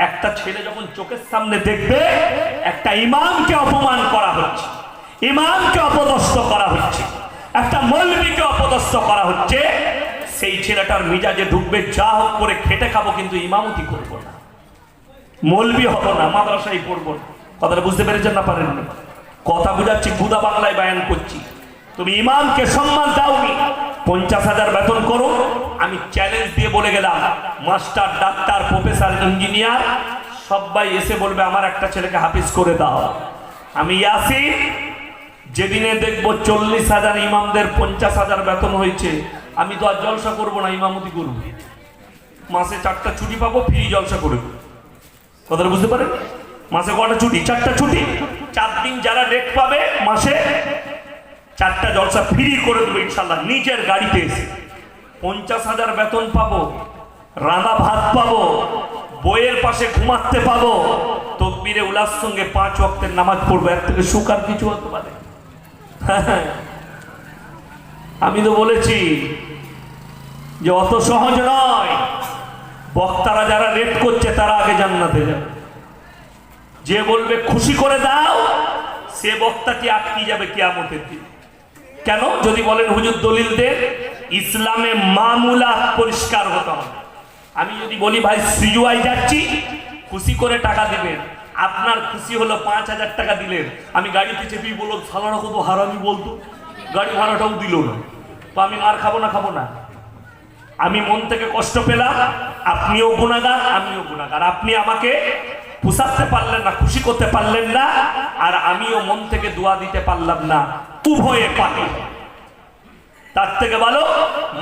একটা ছেলে যখন চোখের সামনে দেখবে একটা ইমামকে অপমান করা হচ্ছে, ইমামকে অপদস্থ করা হচ্ছে, একটা মৌলবীকে অপদস্থ করা হচ্ছে, সেই ছেলেটার মিজাজে ঢুকবে, যা হোক করে খেটে খাবো, কিন্তু ইমামতি করবো না, মৌলবী হবো না, মাদ্রাসায় পড়বো না। কথাটা বুঝতে পেরেছেন না পারেন? কথা বুঝাচ্ছি, গুদা বাংলায় বায়ান করছি। তুমি ইমামকে সম্মান দাওনি, 50,000 বেতন করো। আমি চ্যালেঞ্জ দিয়ে বলে গেলাম, মাস্টার, ডাক্তার, প্রফেসর, ইঞ্জিনিয়ার সবাই এসে বলবে আমার একটা ছেলেকে হাফিজ করে দাও। আমি ইয়াসিন যেদিনে দেখবো 40,000 ইমামদের 50,000 বেতন হয়েছে, আমি তো আর জলসা করবো না, ইমামতি করবো। মাসে 4টা ছুটি পাবো, ফ্রি জলসা করবো। কথাটা বুঝতে পারেন? মাসে কটা ছুটি? 4টা ছুটি। 4 দিন যারা ডেট পাবে মাসে 4টা জলসা ফ্রি করে দেবো ইনশাল্লাহ, নিজের গাড়িতে এসে। 50,000 বেতন পাবো, রাঁধা ভাত পাবো, বইয়ের পাশে ঘুমাতে পাবো, তকবীরে উলার সঙ্গে 5 ওয়াক্তের নামাজ পড়বো। এর থেকে সুখ আর কিছু হতে পারে? আমি তো বলেছি যে অত সহজ নয়। বক্তারা যারা রেট করছে তারা আগে জান্নাতে যাবে। যে বলবে খুশি করে দাও, সে বক্তাটি আটকে যাবে কিয়ামতের দিন। কেন? যদি বলেন হুজুর দলিল দেন, ইসলামে মামুলাত পরিষ্কার হতে হবে। আমি যদি বলি ভাই সিজুয়াই যাচ্ছি, খুশি করে টাকা দিবেন, আপনার খুশি হলো 5,000 টাকা দিলেন, আমি গাড়িতে চেপে বললাম সালানা কত হারামি বলতো, গাড়ি ভাড়াটাও দিল না, তো আমি মার খাবো না? খাবো না। আমি মন থেকে কষ্ট পেলাম, আপনিও গুনাহগার, আমিও গুনাহগার। আপনি আমাকে পোষাতে পারলেন না, খুশি করতে পারলেন না, আর আমিও মন থেকে দোয়া দিতে পারলাম না, উভয়ে পাবে। তার থেকে ভালো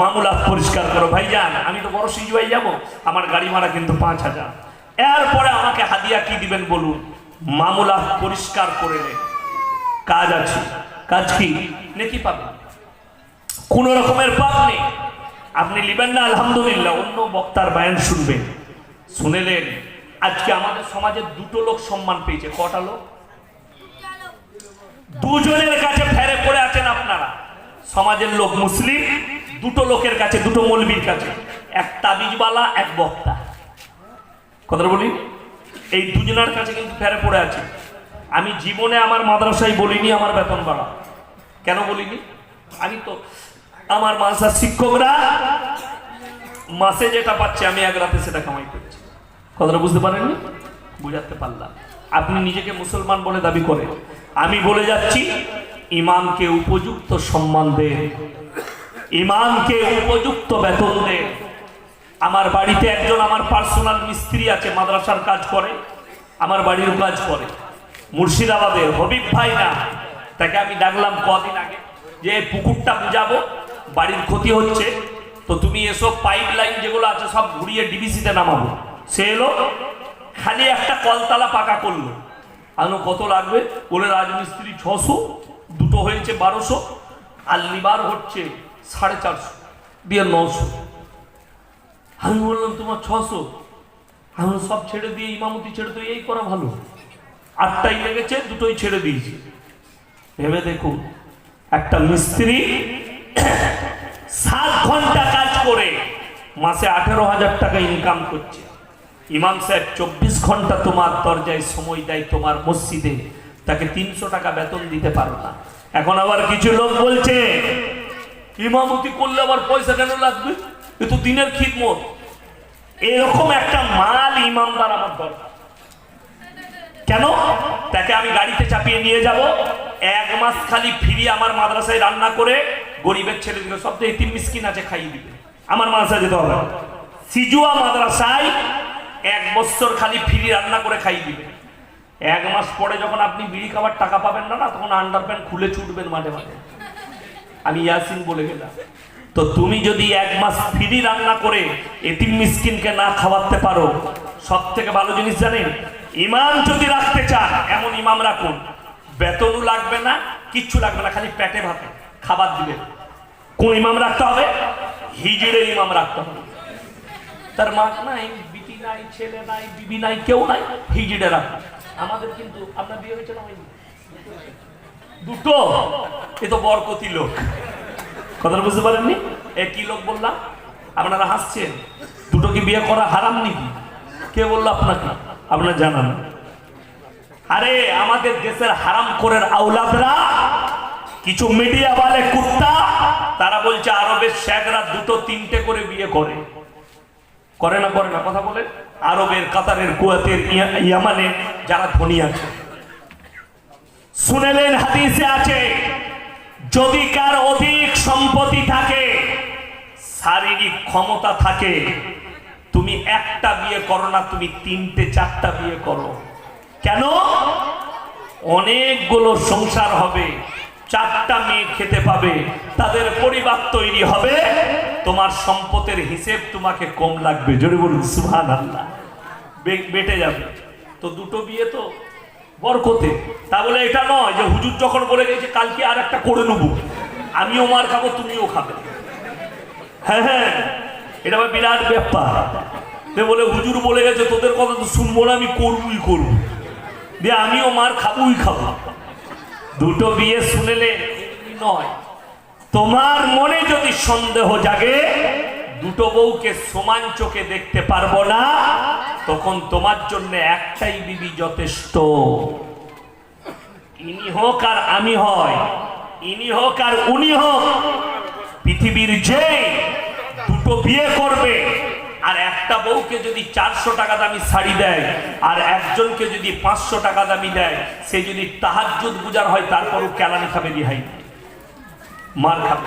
মামুলাত পরিষ্কার করো। ভাইজান আমি তো বড় সিজুয়াই যাবো, আমার গাড়ি ভাড়া কিন্তু 5,000। এরপরে আমাকে হাদিয়া কি দিবেন বলুন? মামুলাত পরিষ্কার করে নে, কাজ আছে। কাজ কি? নেকি পাবে, কোন রকমের পাপ নেই। আপনি লিবেন না আলহামদুলিল্লাহ, অন্য বক্তার বায়ান শুনবেন। শুনেলেন আজকে আমাদের সমাজে 2টো লোক সম্মান পেয়েছে। কটা লোক? 2 জনের কাছে ফেরে পড়ে আছেন আপনারা। সমাজের লোক মুসলিম, 2টো লোকের কাছে, 2টো মৌলবীর কাছে, এক তাবিজওয়ালা, এক বক্তা। কথা বলি, এই 2 জনের কাছে কিন্তু ফেরে পড়ে আছে। আমি জীবনে আমার মাদ্রাসায় বলিনি আমার বেতন বাড়া। কেন বলিনি? আমি তো আমার মাদ্রাসার শিক্ষকরা মাসে যেটা পাচ্ছে আমি এক রাতে সেটা কামাই করছি। কথাটা বুঝতে পারেননি? বুঝাতে পারলাম। আপনি নিজেকে মুসলমান বলে দাবি করেন, আমি বলে যাচ্ছি ইমামকে উপযুক্ত সম্মান দেন, ইমামকে উপযুক্ত বেতন দেন। আমার বাড়িতে একজন আমার পার্সোনাল মিস্ত্রি আছে, মাদ্রাসার কাজ করে, আমার বাড়ির কাজ করে, মুর্শিদাবাদের হবিব ভাই না, তাকে আমি ডাকলাম কদিন আগে যে পুকুরটা বুঝাবো, বাড়ির ক্ষতি হচ্ছে, তো তুমি এসব পাইপ লাইন যেগুলো আছে সব ঘুরিয়ে ডিবিসিতে নামাবো। সে এলো, খালি একটা কলতলা পাকা করলো। আনো কত লাগবে? বলে রাজমিস্ত্রি 600, 2টো হয়েছে 1200, আর লিবার হচ্ছে 450, দিয়ে 900। আমি বললাম তোমার 600? আমি সব ছেড়ে দিয়ে ইমামতি ছেড়ে তো এই করা ভালো। 8টাই লেগেছে, 2টোই ছেড়ে দিয়েছি। ভেবে দেখুন, একটা মিস্ত্রি 7 ঘন্টা কাজ করে মাসে 18,000 টাকা ইনকাম করছে। ইমাম সাহেব 24 ঘন্টা তোমার দরজায় সময় দেয় তোমার মসজিদে, তাকে 300 টাকা বেতন দিতে পারো না। এখন আবার কিছু লোক বলছে ইমামতি করলে আবার পয়সা কেন লাগবে, এ তো দিনের খিদমত। এরকম একটা মাল ইমামদার আমার দরকার। কেন? তাকে আমি গাড়িতে চাপিয়ে নিয়ে যাব, 1 মাস খালি ফ্রি আমার মাদ্রাসায় রান্না করে গরিবের ছেলেগুলো সব তো এতিম মিসকিন আছে খাইয়ে দিবে। আমার মাদ্রাসায় যেতে হবে, সিজুয়া মাদ্রাসায় 1 বছর খালি ফ্রি রান্না করে খাইয়ে দিবে। 1 মাস পরে যখন আপনি বিড়ি খাবার টাকা পাবেন না, তখন আন্ডারপ্যান্ট খুলে ছুটবেন মাঠে মাঠে। আমি ইয়াসিন বলে গেলাম। তো তুমি যদি 1 মাস ফ্রি রান্না করে এতিম মিসকিনকে না খাওয়াতে পারো, সব থেকে ভালো জিনিস জানেন? ইমাম যদি রাখতে চান এমন ইমাম রাখুন, বেতনও লাগবে না, কিচ্ছু লাগবে না, খালি পেটে ভাতে খাবার দিবে। কোন ইমাম রাখতে হবে? হিজড়ের ইমাম রাখতে হবে। তার মা নাই বিটি নাই, ছেলে নাই, বিবি নাই, কেউ নাই, হিজড়েরা। আমাদের কিন্তু আপনার বিয়ে হয়েছে না হয়নি? দুটো। এ তো বরকতি লোক। কথা বুঝতে পারেননি? কি লোক বললাম? আপনারা হাসছেন। দুটো কি বিয়ে করা হারাম নাকি? কে বললো আপনাকে? আপনারা জানান। আরে আমাদের দেশের হারাম করের আওলাদরা, কিছু মিডিয়া वाले কুত্তা, তারা বলছে আরবের শেখরা দুটো তিনটে করে বিয়ে করে। করে না করে না কথা বলে? আরবের, কাতারের, কুয়েতের, ইয়ামানের যারা ধনী আছে, শুনেলেন হাদিসে আছে, যদি কার অধিক সম্পত্তি থাকে, শারীরিক ক্ষমতা থাকে, তুমি একটা বিয়ে করো না, তুমি তিনটে চারটা বিয়ে করো। কেন? অনেকগুলো সংসার হবে, চারটা মেয়ে খেতে পাবে, তাদের পরিবার তৈরি হবে, তোমার সম্পদের হিসেব তোমাকে কম লাগবে। জোরে বলুন সুবহানাল্লাহ। বেটে যাবে। তো দুটো বিয়ে তো বরকতে। তা বলে এটা নয় যে হুজুর যখন বলে গেছে কালকে আর একটা করে নেবো, আমিও মার খাবো তুমিও খাবে। হ্যাঁ হ্যাঁ, এটা বিরাট ব্যাপার। বলে হুজুর বলে গেছে তোদের কথা তো শুনবো না, আমি করবই করবো, দিয়ে আমিও মার খাবোই খাবো। দুটো বিয়ে শুনেলে নয়। তোমার মনে যদি সন্দেহ জাগে দুটো বউকে সমান চোখে দেখতে পারবো না, তখন তোমার জন্য একটাই বিবি যথেষ্ট। ইনি হোক আর আমি হয়, ইনি হোক আর উনি হোক, পৃথিবীর যে দুটো বিয়ে করবে আর একটা বউকে যদি 400 টাকা দামি শাড়ি দেয় আর একজনকে যদি 500 টাকা দামি দেয়, সে যদি তাহাজ্জুদ গুজার হয় তারপরও কেলানি খাবে, দিহাই মার খাবে।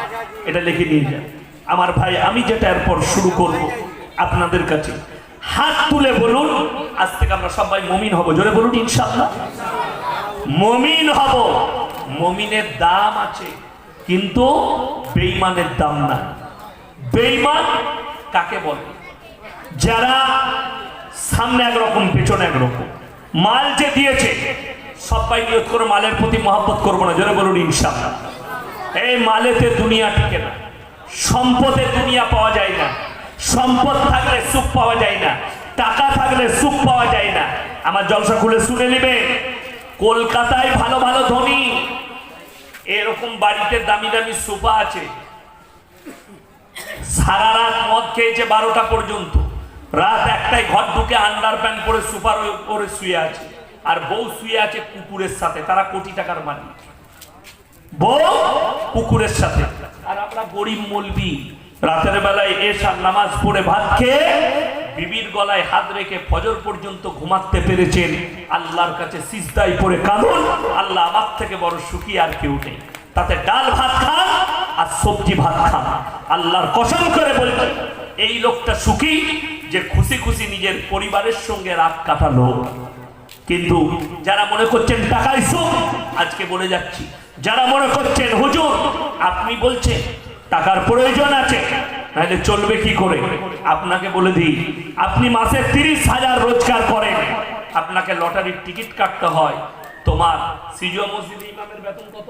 এটা লিখে নিয়ে যায় আমার ভাই। আমি যেটা এরপর শুরু করব, আপনাদের কাছে হাত তুলে বলুন, আজ থেকে আমরা সবাই মুমিন হব। জোরে বলুন ইনশাআল্লাহ। মুমিন হব। মুমিনের দাম আছে, কিন্তু বেঈমানের দাম না। বেঈমান কাকে বলে? যারা সামনে একরকম পেছনে একরকম। মাল যে দিয়েছে সবাই নিয়ত করে মালের প্রতি মহব্বত করবো না। জোরে বলুন ইনশাআল্লাহ। এই মালেতে দুনিয়া টিকে না, সম্পদে দুনিয়া পাওয়া যায় না। সম্পদ থাকলে সুখ পাওয়া যায় না, টাকা থাকলে সুখ পাওয়া যায় না। আমার জলসা খুলে শুনে নেবে, কলকাতায় ভালো ভালো ধনী, এরকম বাড়িতে দামি দামি সোফা আছে, সারা রাত মদ খেয়েছে 12টা পর্যন্ত, রাত 1টায় ঘর ঢুকে আন্ডার প্যান্ট পরে সুপার উপরে শুয়ে আছে, আর বউ শুয়ে আছে কুকুরের সাথে। তারা কোটি টাকার মালিক, বউ কুকুরের সাথে। আর আমরা গরিব মলবি, রাতের বেলায় এশার নামাজ পড়ে ভাত খেয়ে বিবির গলায় হাত রেখে ফজর পর্যন্ত ঘুমাতে পেরেছেন। আল্লাহর কাছে সিজদায় পড়ে কাঁদুন, আল্লাহ আমার থেকে বড় সুখী আর কেউ নেই। তাতে ডাল ভাত খান আর সবজি ভাত খান। আল্লাহর কসম করে বলছেন, এই লোকটা সুখী যে খুশি খুশি নিজের পরিবারের সঙ্গে রাত কাটালো। কিন্তু যারা মনে করছেন টাকাই সুখ, আজকে বলে যাচ্ছি, যারা মনে করছেন হুজুর আপনি বলছেন টাকার প্রয়োজন আছে, নাহলে চলবে কি করে, আপনাকে বলে দিই, আপনি মাসে 30,000 রোজগার করেন, আপনাকে লটারির টিকিট কাটতে হয়। তোমার সিজুয়া মসজিদে ইমামের বেতন কত?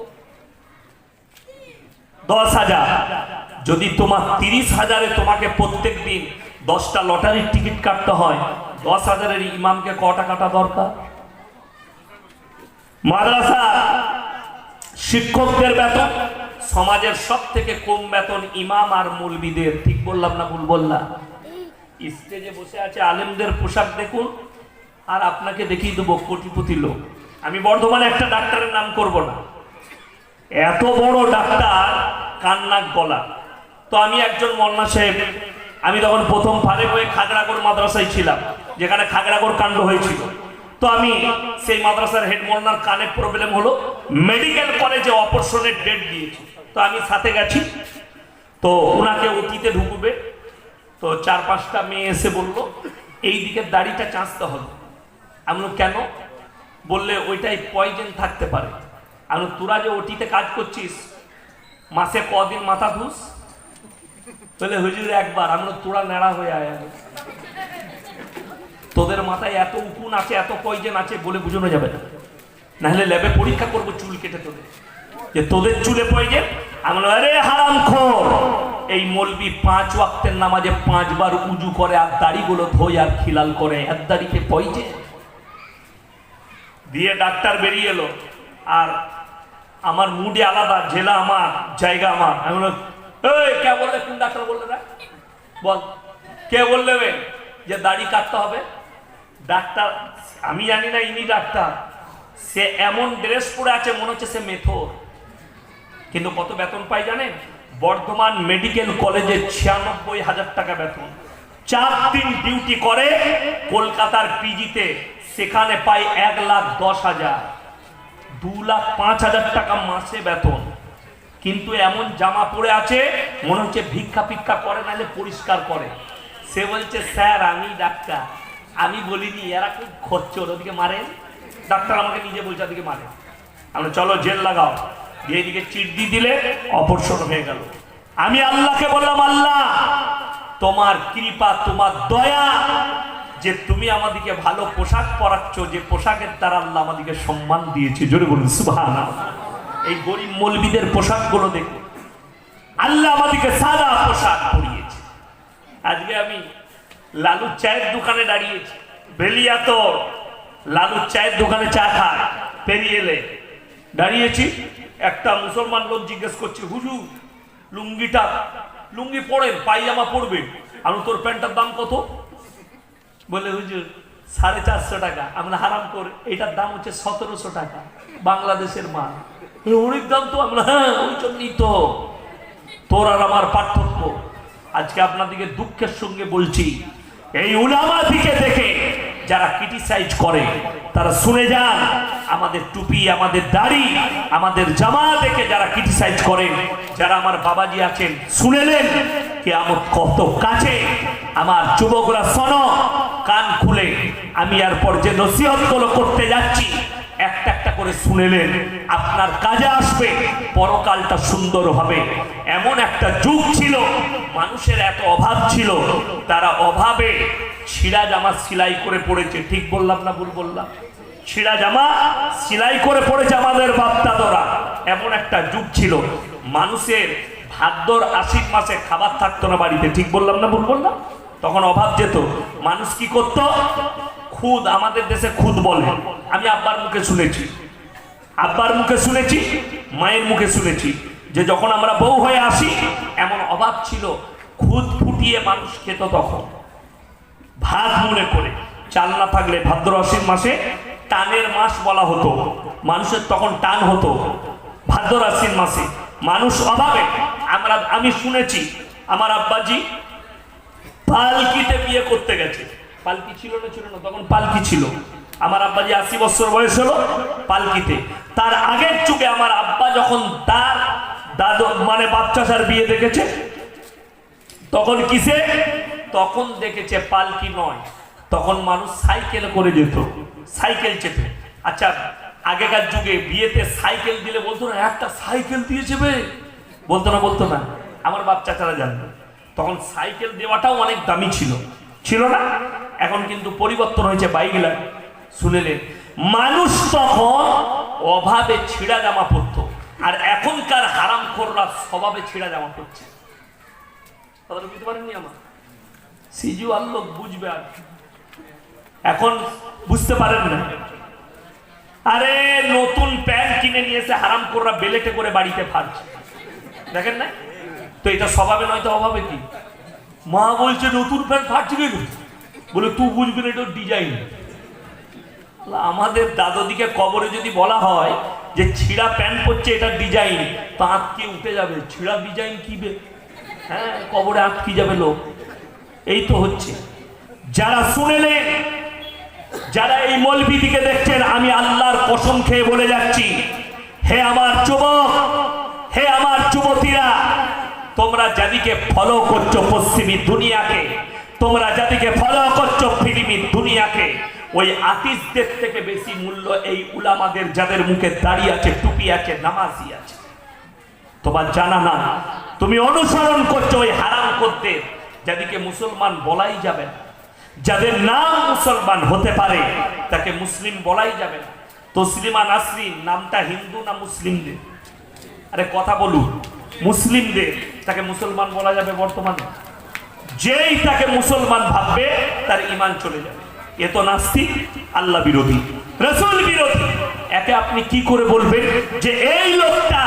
10,000। যদি তোমার 30,000-এ তোমাকে প্রত্যেক দিন 10টা লটারির টিকিট কাটতে হয়, 10,000-এর ইমামকে কটা কাটা দরকার? মাদ্রাসা শিক্ষকদের বেতন সমাজের সব থেকে কম বেতন ইমাম আর মৌলবীদের। ঠিক বললাম না ভুল বললাম? স্টেজে বসে আছে আলেমদের পোশাক দেখুন, আর আপনাকে দেখিয়ে দেবো কোটিপতি লোক। আমি বর্ধমানে একটা ডাক্তারের নাম করব না, এত বড় ডাক্তার কান্নাক গলা। তো আমি একজন মোল্লা সাহেব, আমি তখন প্রথম ফারেক হয়ে খাগড়াগড় মাদ্রাসায় ছিলাম, যেখানে খাগড়াগড় কাণ্ড হয়েছিল। তো আমি সেই মাদ্রাসার হেড মোল্লার কানে প্রবলেম হলো, মেডিকেল কলেজে অপারেশনের ডেট দিয়েছি। তো আমি সাথে গেছি, তো ওনাকে অতীতে ঢুকবে। তো 4-5টা মেয়ে এসে বলল এই দিকের দাড়িটা চাঁচতে হবে। আমি কেন? বললে ওইটাই পয়জন থাকতে পারে। আমি তোরা যে ওটিতে কাজ করছিস মাসে কদিন মাথা ধুস? বলে হুজুর একবার। আমি তোরা নেড়া হয়ে আয়, তোদের মাথায় এত উকুন আছে, এত পয়জন আছে বলে বুঝানো যাবে না, নাহলে ল্যাবে পরীক্ষা করবো চুল কেটে তোদের, যে তোদের চুলে পয়জন আমি বললাম, আরে হারামখোর, এই মৌলবি 5 ওয়াক্তের নামাজে 5 বার উজু করে আর দাড়িগুলো ধোয় আর খিলাল করে, এর দাড়িতে পয়জে দিয়ে ডাক্তার বেরিয়ে এলো। আর আমার মুডে আলাদা, জেলা আমার, জায়গা আমার। আমি বললাম, এই কে বললে, কোন ডাক্তার বললে না, বল কে বললে যে দাড়ি কাটতে হবে? ডাক্তার আমি জানি না, ইনি ডাক্তার। সে এমন ড্রেস পরে আছে মনে হচ্ছে সে মেথর। কিন্তু কত বেতন পাই জানেন? বর্ধমান মেডিকেল কলেজে 96,000 টাকা বেতন। 4 দিন ডিউটি করে কলকাতার পিজিতে, সেখানে পাই 1,10,000, 2,05,000 টাকা মাসে বেতন। কিন্তু এমন জামা পরে আছে মনে হচ্ছে ভিক্ষা ফিক্ষা করে, নাহলে পরিষ্কার করে। সে বলছে, স্যার আমি ডাক্তার। আমি বলিনি, এরা খুব খচ্চর, ওদিকে মারেন। ডাক্তার আমাকে নিজে বলছে ওদিকে মারেন। আমরা চলো জেল লাগাও, দিয়ে এদিকে চিট দিয়ে দিলে অপারেশন হয়ে গেল। আমি আল্লাহকে বললাম, আল্লাহ তোমার কৃপা, তোমার দয়া যে তুমি আমাদেরকে ভালো পোশাক পরাচ্ছ, যে পোশাকের দ্বারা আল্লাহ আমাদেরকে সম্মান দিয়েছে। জোরে বলুন সুবহানাল্লাহ। এই গরিব মৌলবীদের পোশাকগুলো দেখো, আল্লাহ আমাদেরকে সাদা পোশাক পরিয়েছে। আজকে আমি লালুর চায়ের দোকানে দাঁড়িয়েছি, বেলিয়া তো লালুর চায়ের দোকানে চা খায়, পেরিয়ে এলে দাঁড়িয়েছি। একটা মুসলমান লোক জিজ্ঞেস করছে, হুজুর লুঙ্গি পরেন, পায়জামা পরবে? আমি, তোর প্যান্টার দাম কত? বলে, হুজুর 450 টাকা। আমরা হারাম করে, এটার দাম হচ্ছে 1700 টাকা, বাংলাদেশের মাল। অনেক দাম তো। আমরা, হ্যাঁ ওই জন্যই তো তোর আর আমার পার্থক্য। আজকে আপনাদেরকে দুঃখের সঙ্গে বলছি, এই উলামা দিকে দেখে যারা ক্রিটিসাইজ করে তারা শুনে যান, আমাদের টুপি, আমাদের দাড়ি, আমাদের জামা দেখে যারা ক্রিটিসাইজ করে, যারা আমার বাবাজি আছেন, শুনেলেন কিয়ামত কত কাছে। আমার যুবকরা শোনো, কান খুলে আমি এরপর যে নসিহতগুলো করতে যাচ্ছি একটা একটা করে শুনেলেন, আপনার কাজে আসবে, পরকালটা সুন্দর হবে। এমন একটা যুগ ছিল, মানুষের এত অভাব ছিল, তারা অভাবে ছিঁড়া জামা সেলাই করে পড়েছে। ঠিক বললাম না ভুল বললাম? ছিঁড়া জামা সেলাই করে পড়েছে আমাদের বাপ দাদারা। এমন একটা যুগ ছিল, মানুষের ভাদ্র আশ্বিন মাসে খাবার থাকতো না বাড়িতে। ঠিক বললাম না ভুল বললাম? তখন অভাব যেত, মানুষ কি করত? খুদ, আমাদের দেশে খুদ বলে। আমি আব্বার মুখে শুনেছি, মায়ের মুখে শুনেছি যে যখন আমরা বউ হয়ে আসি, এমন অভাব ছিল, খুদ ফুটিয়ে মানুষ খেত। তখন ভাত মনে করে, চাল না থাকলে ভাদ্র আশ্বিন মাসে টানের মাস বলা হতো, মানুষের তখন টান হতো। ভাদ্র আশ্বিন মাসে মানুষ অভাবে, আমি শুনেছি আমার আব্বাজি পালকিতে বিয়ে করতে গেছে। পালকি ছিল না তখন? পালকি ছিল। আমার আব্বাজি 80 বছর বয়স হলো, পালকিতে। তার আগের যুগে আমার আব্বা যখন তার দাদু মানে বাচ্চার বিয়ে দেখেছে, তখন কিসে? তখন দেখেছে পালকি নয়, তখন মানুষ সাইকেল করে যেত, সাইকেল চেপে। আচ্ছা, আগেকার যুগে বিয়েতে সাইকেল দিলে বলতো না, একটা সাইকেল দিয়ে যাবে, বলতো না? আমার বাচ্চারা জানতো। তখন সাইকেল দেওয়াটাও অনেক দামি ছিল না? এখন কিন্তু পরিবর্তন হয়েছে, বাইক লাগে। শুনেলেন, মানুষ তখন অভাবে ছিঁড়া জামা পরতো, আর এখনকার হারামখোররা স্বভাবে ছিঁড়া জামা পরছে। কথা বুঝতে পারেননি? আমার সিজু আর লোক বুঝবে, আর এখন বুঝতে পারেন না। আরে নতুন প্যান্ট কিনে নিয়েছে হারামখোররা, বেলেটে করে বাড়িতে ফাড়ছে, দেখেন না? তো এটা স্বভাবে নয় তো অভাবে কি? মা বলছে নতুন প্যান্ট ফাটছে কেন? বলে তুই বুঝবি না, এটা ডিজাইন। আমাদের দাদুদিকে কবরে যদি বলা হয় যে ছিঁড়া প্যান্ট পরছে, এটা ডিজাইন, তো আঁতকে উঠে যাবে। ছিঁড়া ডিজাইন কি বে? হ্যাঁ, কবরে আঁতকে যাবে লোক। এই তো হচ্ছে। যারা শুনেলেন, যারা এই মৌলবি দিকে দেখছেন, আমি আল্লাহর কসম খেয়ে বলে যাচ্ছি, হে আমার যুবক, হে আমার যুবতীরা, তোমরা যাদিকে ফলো করছো পশ্চিমী দুনিয়াকে, তোমরা যাদিকে ফলো করছো পৃথিবীর দুনিয়াকে, ওই আতিশদের থেকে বেশি মূল্য এই উলামাদের, যাদের মুখে দাড়ি আছে, টুপি আছে, নামাজি আছে। তোমার জানা না, তুমি অনুসরণ করছো ওই হারাম করতে, যাদিকে মুসলমান বলাই যাবে না। যাদের নাম মুসলমান হতে পারে তাকে মুসলিম বলাই যাবে না। তসলিমা নাসরিন নামটা হিন্দু না মুসলিমদের? আরে কথা বলুন, মুসলিমদের, তাকে মুসলমান বলা যাবে বর্তমানে? যেই তাকে মুসলমান ভাববে তার ঈমান চলে যাবে। এ তো নাস্তিক, আল্লাহ বিরোধী, রাসূল বিরোধী। একে আপনি কি করে বলবেন যে এই লোকটা,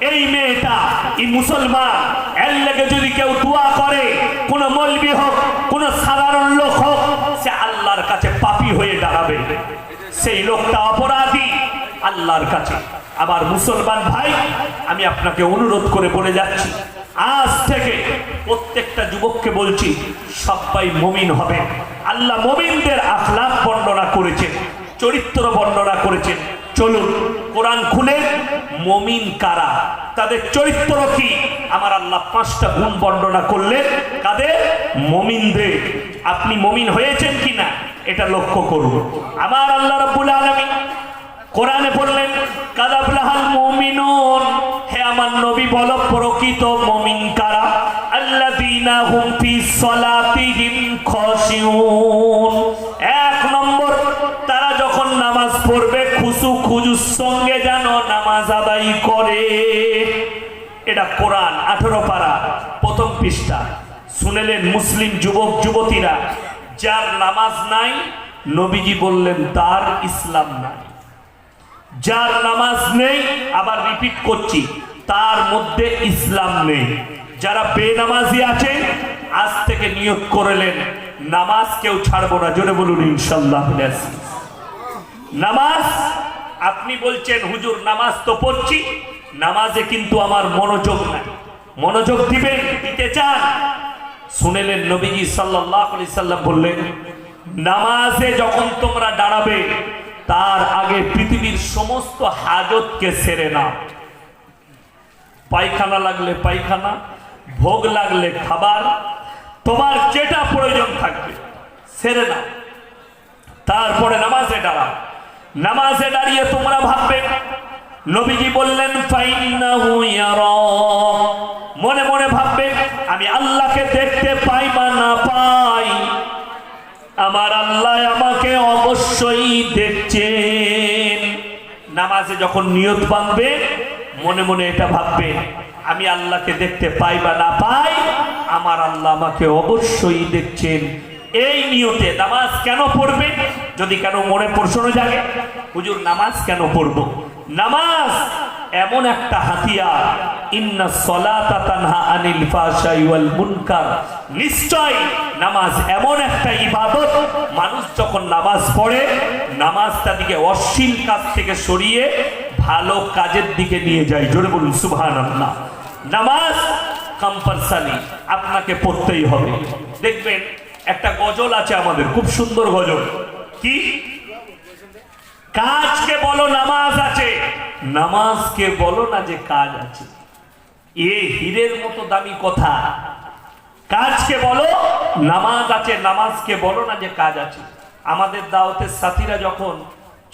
এই মেয়েটা এই মুসলমান? এর লেগে যদি কেউ দোয়া করে, কোন মৌলবি হোক, কোন সাধারণ লোক হোক, সে আল্লাহর কাছে পাপী হয়ে দাঁড়াবে, সেই লোকটা অপরাধী আল্লাহর কাছে। আবার মুসলমান ভাই, আমি আপনাকে অনুরোধ করে বলে যাচ্ছি, আজ থেকে প্রত্যেকটা যুবককে বলছি, সবাই মুমিন হবে। আল্লাহ মুমিনদের আখলাক বর্ণনা করেছেন, চরিত্র বর্ণনা করেছেন। চলুন কোরআন খুলে মুমিন কারা, তাদের চরিত্র কি, আমার আল্লাহ 5টা গুণ বর্ণনা করলেন। কাদের? মুমিনদের। আপনি মুমিন হয়েছেন কিনা এটা লক্ষ্য করুন। আমার আল্লাহ রাব্বুল আলামিন কোরআনে বললেন, কাদ আফলাহাল মুমিনুন, হে আমার নবী বলো প্রকৃত মুমিন কারা? আল্লাযীনা হুম ফিস সালাতিহিম খাশিউন। 1 নম্বর, তারা যখন নামাজ পড়বে খুশু খুজুর সঙ্গে যেন নামাজ আদায় করে। এটা কোরআন 18 পারা 1ম পৃষ্ঠা। শুনলেন মুসলিম যুবক যুবতীরা, যার নামাজ নাই নবীজি বললেন তার ইসলাম নাই। যার নামাজ নেই, আবার রিপিট করছি, তার মধ্যে ইসলাম নেই। যারা বেনামাজি আছে আজ থেকে নিয়ত করলেন নামাজ কেউ ছাড়বো না, জোরে বলুন ইনশাআল্লাহ। নামাজ, আপনি বলছেন হুজুর নামাজ তো পড়ছি, নামাজে কিন্তু আমার মনোযোগ নাই। মনোযোগ দিবেন, দিতে চান? শুনলেন নবীজি সাল্লাল্লাহু আলাইহি সাল্লাম বললেন, নামাজে যখন তোমরা দাঁড়াবে তার আগে পৃথিবীর সমস্ত হাজতকে সেরে নাও। পায়খানা লাগলে পায়খানা, ভোগ লাগলে খাবার, তোমার যেটা প্রয়োজন থাকবে সেরে নাও, তারপরে নামাজে দাঁড়াও। নামাজে দাঁড়িয়ে তোমরা ভাববে, নবীজি বললেন ফাইন্নাহু ইয়ারা, মনে মনে ভাববে আমি আল্লাহকে দেখতে পাই বা না পাই, আমার আল্লাহ আমাকে অবশ্যই দেখছেন। নামাজে যখন নিয়ত বাঁধবে মনে মনে এটা ভাববে, আমি আল্লাহকে দেখতে পাই বা না পাই, আমার আল্লাহ আমাকে অবশ্যই দেখছেন। এই নিয়তে নামাজ কেন পড়বে? যদি কেন মনে প্রশ্ন জাগে, হুজুর নামাজ কেন পড়বো? নামাজ এমন একটা হাতিয়ার, ইন্নাস সালাতা তানহা আনিল ফাহশাই ওয়াল মুনকার, নিশ্চয় নামাজ এমন একটা ইবাদত, মানুষ যখন নামাজ পড়ে নামাজ তাদেরকে অশ্লীল কাজ থেকে সরিয়ে ভালো কাজের দিকে নিয়ে যায়। জোরে বলুন সুবহানাল্লাহ। নামাজ কম্পালসারি, আপনাকে পড়তেই হবে। দেখবেন একটা গজল আছে আমাদের, খুব সুন্দর গজল, কি? কাজকে বলো নামাজ আছে, নামাজকে বলো না যে কাজ আছে। এ হীরের মতো দামি কথা। কাজকে বলো নামাজ আছে, নামাজকে বলো না যে কাজ আছে। আমাদের দাওয়াতের সাথীরা যখন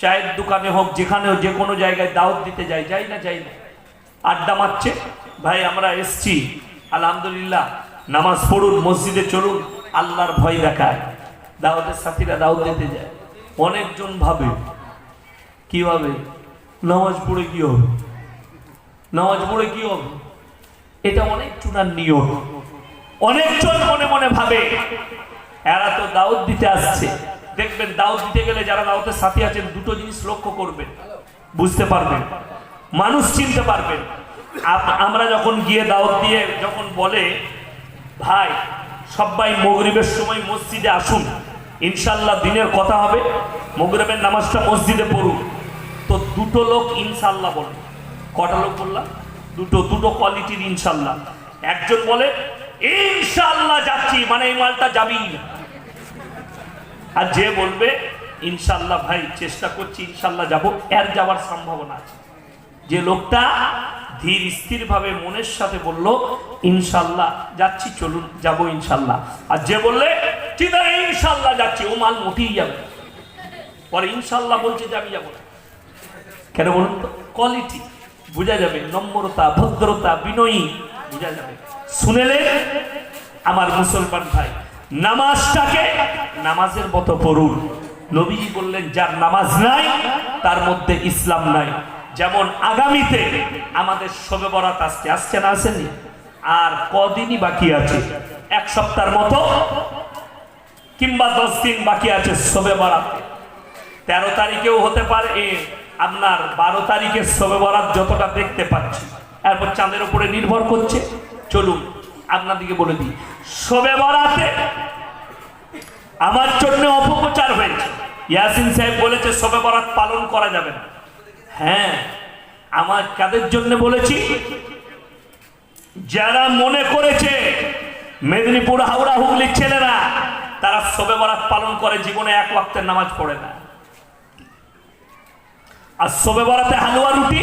চায়ের দোকানে হোক, যেখানে হোক, যে কোনো জায়গায় দাওয়াত দিতে যায়, যাই না যাই না, আড্ডা মারছে, ভাই আমরা এসছি আলহামদুলিল্লাহ, নামাজ পড়ুন, মসজিদে চলুন, আল্লাহর ভয় দেখায়। দাওয়াতের সাথীরা দাওয়াত দিতে যায়, অনেকজন ভাবে কি হবে, নামাজ পড়ে কি হবে, নামাজ পড়ে কি হবে, এটা অনেক চুনার নিয়ম। অনেকজন মনে মনে ভাবে এরা তো দাওয়াত দিতে আসছে। দেখবেন দাওয়াত দিতে গেলে যারা দাওয়াতের সাথী আছেন, দুটো জিনিস লক্ষ্য করবেন, বুঝতে পারবেন, মানুষ চিনতে পারবেন। আমরা যখন গিয়ে দাওয়াত দিয়ে যখন বলে ভাই সবাই মাগরিবের সময় মসজিদে আসুন, ইনশাআল্লাহ দিনের কথা হবে, মাগরিবের নামাজটা মসজিদে পড়ুন, তো দুটো লোক ইনশাআল্লাহ বলে। কটা লোক বললাম? দুটো কোয়ালিটির ইনশাআল্লাহ। একজন বলে ইনশাআল্লাহ যাচ্ছি, মানে এই মালটা যাবি না। আর যে বলবে ইনশাআল্লাহ ভাই চেষ্টা করছি, ইনশাআল্লাহ যাবো, এর যাওয়ার সম্ভাবনা আছে। যে লোকটা ধীর স্থির ভাবে মনের সাথে বলল ইনশাআল্লাহ যাচ্ছি, চলুন যাবো ইনশাআল্লাহ, আর যে বললে চিন্তা ইনশাআল্লাহ যাচ্ছি, ও মাল মোটেই যাবে, পরে ইনশাআল্লাহ বলছে যে আমি যাবো না। কেন বলুন তো? কোয়ালিটি বোঝা যাবে, নম্রতা, ভদ্রতা, বিনয়ী বোঝা যাবে। শুনেলে আমার মুসলমান ভাই, নামাজটাকে নামাজের মতো পড়ুন। নবীজি বললেন যার নামাজ নাই তার মধ্যে ইসলাম নাই। যেমন আগামীতে আমাদের শবে বরাত আসছে না আসেনি, আর কদিনই বাকি আছে, এক সপ্তাহের মতো কিংবা 10 দিন বাকি আছে শবে বরাত। 13 তারিখেও হতে পারে, আপনার 12 তারিখে শবে বরাত যতটা দেখতে পাচ্ছি, এরপর চাঁদের উপরে নির্ভর করছে। চলুন আপনাদেরকে বলে দিই, শবে বরাতে আমার জন্য অপপ্রচার হয়েছে। ইয়াসিন সাহেব বলেছে শবে বরাত পালন করা যাবে না। হ্যাঁ, আমার কাদের জন্য বলেছি? যারা মনে করেছে মেদিনীপুর, হাওড়া, হুগলির ছেলেরা তারা শবে বরাত পালন করে, জীবনে এক ওয়াক্তের নামাজ পড়ে না। আর শবে বরাতে হালুয়া রুটি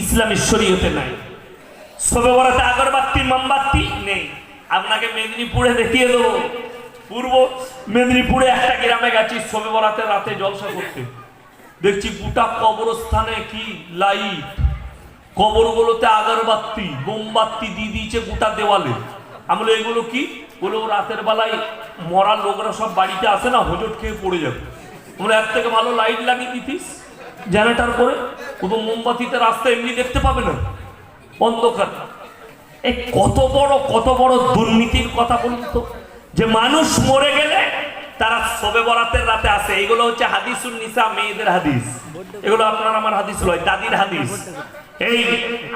ইসলামী শরীয়তে নাই। শবে বরাতে আগরবাতি, মোমবাতি নেই। আপনাকে মেদিনীপুরে দেখিয়ে দেবো, পূর্ব মেদিনীপুরে একটা গ্রামে গেছি শবে বরাতে রাতে জলসা করতে, দেখছি গোটা কবরস্থানে কি লাইট, কবরগুলোতে আগরবাতি, মোমবাতি দিয়ে দিয়েছে গোটা দেওয়ালে। আমরা এগুলো কি বলে, রাতের বেলায় মরা লোকরা সব বাড়িতে আসে না, হোঁচট খেয়ে পড়ে যাবে, আমরা এর থেকে ভালো লাইট লাগিয়ে দিতিস জেনারেটর করে, কোনো মোমবাতিতে রাস্তা এমনি দেখতে পাবে না, অন্ধকার। এই কত বড় দুর্নীতির কথা বলুন তো, যে মানুষ মরে গেলে তারা শবে বরাতের রাতে আসে। এগুলো হচ্ছে হাদিসুন নিসা, মেয়েদের হাদিস। এগুলো আপনার আমার হাদিস নয়, দাদির হাদিস। এই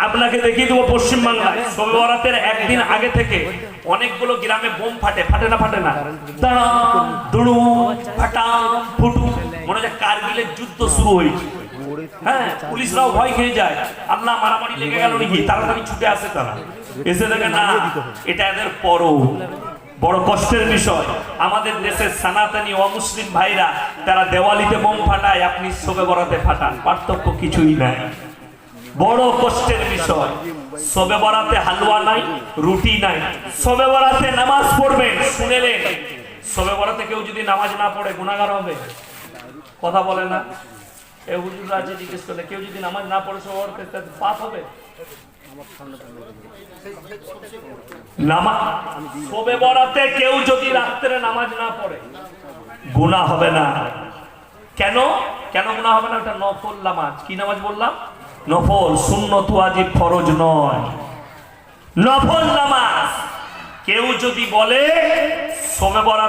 আপনাকে দেখিয়ে দেবো, পশ্চিমবাংলায় শবে বরাতের একদিন আগে থেকে অনেকগুলো গ্রামে বোম ফাটে না, দুড়ু ফাটা ফুটু, মনে হয় কারগিলের যুদ্ধ শুরু হয়েছে। হ্যাঁ, পুলিশরাও ভয় খেয়ে যায়, আল্লাহ মারামারি লেগে গেল নাকি, তাড়াতাড়ি ছুটে আসে। তারা এসে দেখে না, এটা এদের পরব। বড় কষ্টের বিষয়, আমাদের দেশের সনাতনী অমুসলিম ভাইরা তারা দেওয়ালিতে বোম ফাটায়, আপনি শবে বরাতে ফাটান, পার্থক্য কিছুই নাই। বড় কষ্টের বিষয়, শবে বরাতে হালুয়া নাই, রুটি নাই। শবে বরাতে নামাজ পড়বেন, শুনেলেন? শবে বরাতে কেউ যদি নামাজ না পড়ে গুনাহগার হবে? কথা বলে না? এ হুজুররা আছে, জিজ্ঞেস করলে কেউ যদি নামাজ না পড়ে শবে বরাতে পাপ হবে? শবে বরাতে কেউ যদি রাত্রে নামাজ না পড়ে গুনাহ হবে না। কেন গুনাহ হবে না? ওটা নফল নামাজ। কি নামাজ বললাম? নফল, সুন্নত, ওয়াজিব, ফরজ নয়, নফল নামাজ। কেউ যদি বলে শবে বরাত